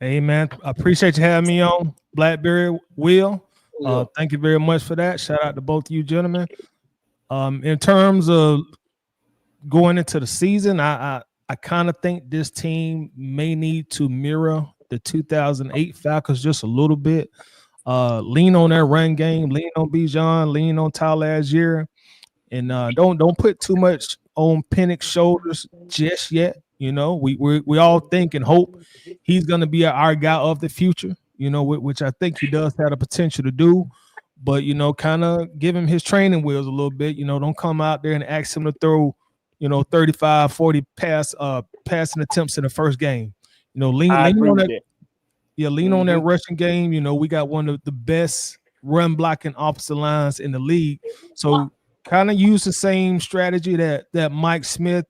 Hey man, I appreciate you having me on, Blackberry Will. Thank you very much for that. Shout out to both of you gentlemen. In terms of going into the season, I kind of think this team may need to mirror the 2008 Falcons just a little bit. Lean on that run game, lean on Bijan, lean on Tyler Algier, and don't put too much on Penix's shoulders just yet. You know, we all think and hope he's going to be our guy of the future, you know, which I think he does have the potential to do. But, you know, kind of give him his training wheels a little bit. You know, don't come out there and ask him to throw, you know, 35, 40 passing attempts in the first game. You know, lean on that. Yeah, lean on that rushing game. You know, we got one of the best run blocking offensive lines in the league. So kind of use the same strategy that Mike Smith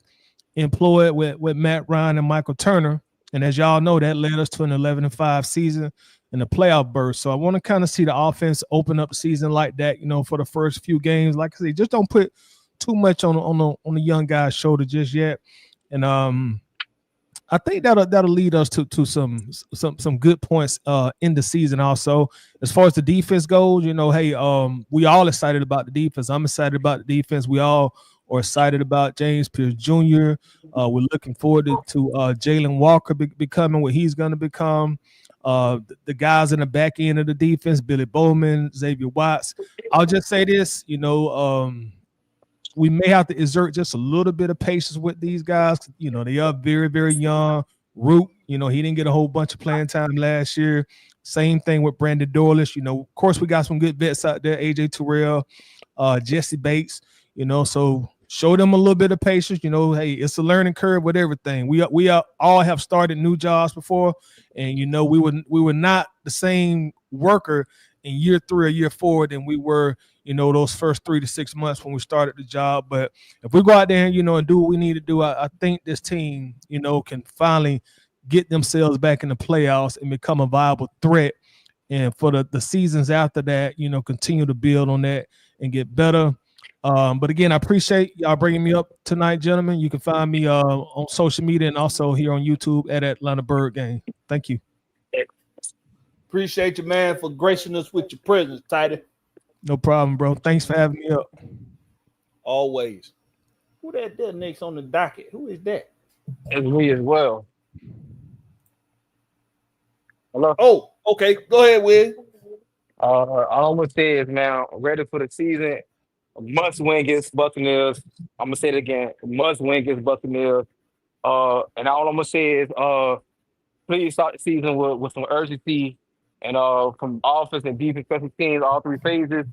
employed with Matt Ryan and Michael Turner. And as y'all know, that led us to an 11-5 season and a playoff berth. So I want to kind of see the offense open up the season like that, you know, for the first few games. Like I say, just don't put too much on the young guy's shoulder just yet. And I think that'll lead us to some good points in the season also. As far as the defense goes, you know, hey, we all excited about the defense. I'm excited about the defense. We all are excited about James Pierce Jr. We're looking forward to Jalen Walker becoming what he's going to become. The guys in the back end of the defense, Billy Bowman, Xavier Watts. I'll just say this, you know, we may have to exert just a little bit of patience with these guys. You know, they are very, very young. Root, you know, he didn't get a whole bunch of playing time last year. Same thing with Brandon Dorlish. You know, of course, we got some good vets out there, AJ Terrell, Jesse Bates, you know, so show them a little bit of patience. You know, hey, it's a learning curve with everything. We all have started new jobs before, and, you know, we were not the same worker in year 3 or year 4 than we were, you know, those first 3 to 6 months when we started the job. But if we go out there and, you know, and do what we need to do, I think this team, you know, can finally get themselves back in the playoffs and become a viable threat. And for the seasons after that, you know, continue to build on that and get better. But again, I appreciate y'all bringing me up tonight, gentlemen. You can find me on social media and also here on YouTube at Atlanta Bird Game. Thank you. Appreciate you, man, for gracing us with your presence, Tidy. No problem, bro. Thanks for having me up. Always. Who that there next on the docket? Who is that? It's me as well. Hello. Oh, okay. Go ahead, Will. All I'm gonna say is, man, ready for the season. Must win against Buccaneers. I'm gonna say it again. Must win against Buccaneers. And all I'm gonna say is, please start the season with some urgency and from offense and defense, special teams, all 3 phases.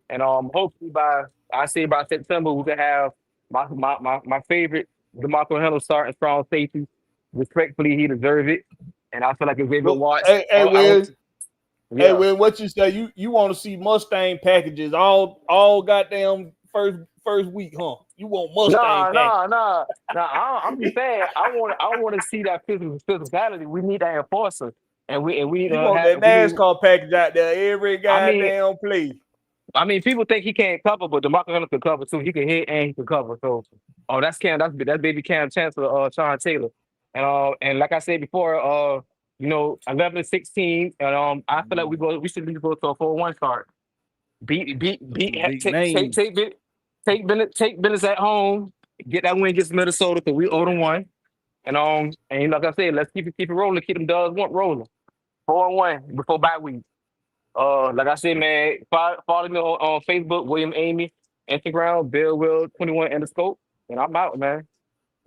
And hopefully by September we can have my favorite DeMarco Handle starting strong safety. Respectfully, he deserves it. And I feel like if David Watts. Hey, Will, what you say? You want to see Mustang packages all goddamn first week, huh? You want Mustang packages? Nah. I'm just saying I want to see that physicality. We need that enforcer, and we need you want that NASCAR package out there every goddamn play. I mean, people think he can't cover, but DeMarco Handle can cover too. He can hit and he can cover. So, that's baby Cam Chancellor, Sean Taylor, and like I said before, you know, 11-16, and I feel like we should go to a 4-1 start. Take business at home, get that win against Minnesota because we owe them 1. And like I said, let's keep it rolling, keep them dogs rolling. 4-1 before bye week. Like I said, man, follow me on Facebook, William Amy, Instagram, Bill Will 21 _ and I'm out, man.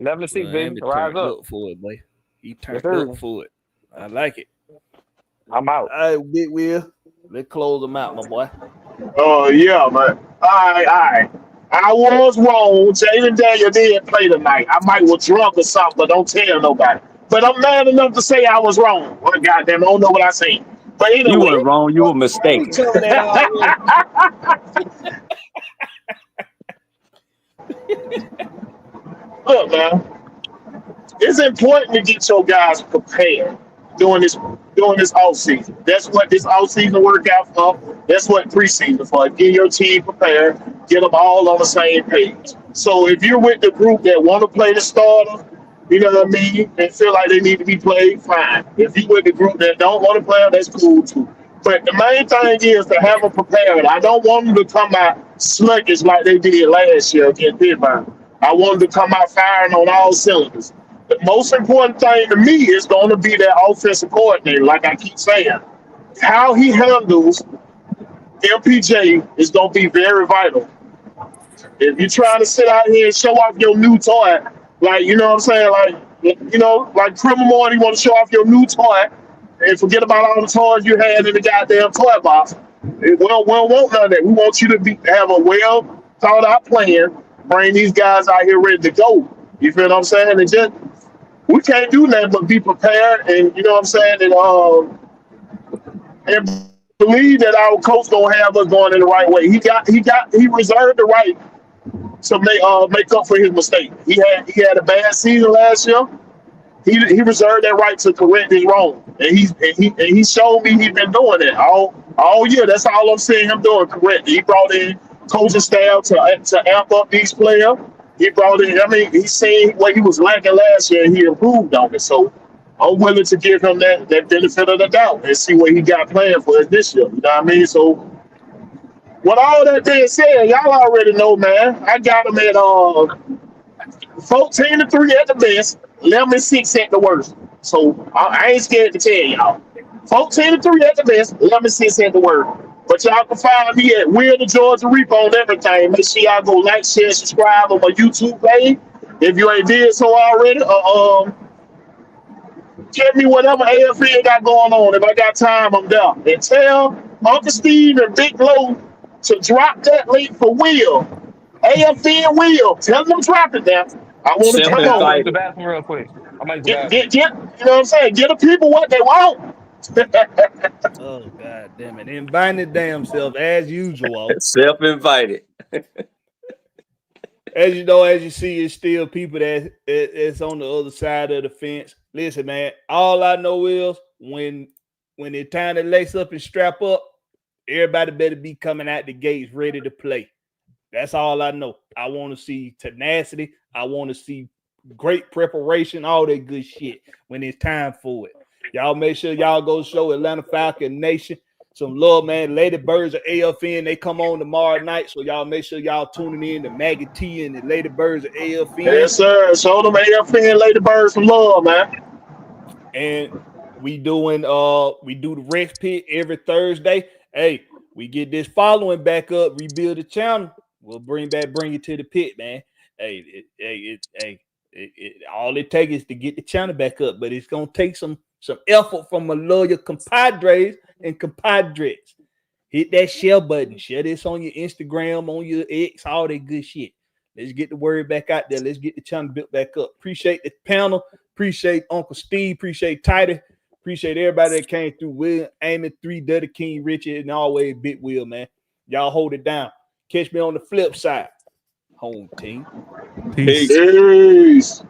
11-6, baby. Miami Rise turned up. up for it, boy. He Yes, turned sir. up for it. I like it. I'm out. All right, Big Will. Let's close them out, my boy. Oh yeah, man. All right. I was wrong. Jaden Daniel did play tonight. I might was drunk or something, but don't tell nobody. But I'm mad enough to say I was wrong. Well, goddamn, I don't know what I said. But You anyway, weren't wrong. You were We mistaken. covered that already. look, man, it's important to get your guys prepared during this off season. That's what this off season workout for. That's what preseason for. Get your team prepared. Get them all on the same page. So if you're with the group that want to play the starter, you know what I mean, and feel like they need to be played, fine. If you with the group that don't want to play, that's cool too. But the main thing is to have them prepared. I don't want them to come out sluggish like they did last year against Pittsburgh. I want them to come out firing on all cylinders. The most important thing to me is going to be that offensive coordinator, like I keep saying. How he handles MPJ is going to be very vital. If you're trying to sit out here and show off your new toy, like, you know what I'm saying? Like Criminal Morning, you want to show off your new toy and forget about all the toys you had in the goddamn toy box. We don't want none of that. We want you to have a well thought out plan, bring these guys out here ready to go. You feel what I'm saying? And just, we can't do nothing but be prepared and, you know what I'm saying, and believe that our coach gonna have us going in the right way. He reserved the right to make up for his mistake. He had a bad season last year. He reserved that right to correct his wrong, and he showed me he's been doing it all year. That's all I'm seeing him doing. Correct. He brought in coaching staff to amp up these players. He brought in. I mean, he's seen what he was lacking last year, and he improved on it. So I'm willing to give him that benefit of the doubt and see what he got planned for us this year. You know what I mean? So, with all that being said, y'all already know, man. I got him at 14-3 at the best, 11-6 at the worst. So I ain't scared to tell y'all. 14-3 at the best, 11-6 at the worst. But y'all can find me at Will the Georgia Reaper on everything. Make sure y'all go like, share, subscribe on my YouTube page if you ain't did so already. Give me whatever AFN got going on. If I got time, I'm down. And tell Uncle Steve and Big Low to drop that link for Will. AFN Will. Tell them drop it now. I want to come I'm going to use Self-invited. the bathroom real quick. I might use the Get, bathroom. you know what I'm saying? Get the people what they want. Oh, God damn it. Inviting the damn self as usual. Self-invited. As you know, as you see, it's still people that's on the other side of the fence. Listen, man, all I know is when it's time to lace up and strap up, everybody better be coming out the gates ready to play. That's all I know. I want to see tenacity. I want to see great preparation, all that good shit when it's time for it. Y'all make sure y'all go show Atlanta Falcon Nation some love, man. Lady Birds of AFN, they come on tomorrow night, so y'all make sure y'all tuning in to Maggie T and the Lady Birds of AFN. Yes, sir. Show them AFN Lady Birds some love, man. And we do the Rex Pit every Thursday. Hey, we get this following back up, rebuild the channel. We'll bring it to the pit, man. All it takes is to get the channel back up, but it's gonna take some effort from my loyal compadres and compadres. Hit that share button, share this on your Instagram, on your X, all that good shit. Let's get the word back out there. Let's get the channel built back up. Appreciate the panel. Appreciate Uncle Steve. Appreciate Tidy. Appreciate everybody that came through. Will, Amy, 3, Duddy, King, Richard, and always Big Will, man. Y'all hold it down. Catch me on the flip side. Home team. Peace. Peace.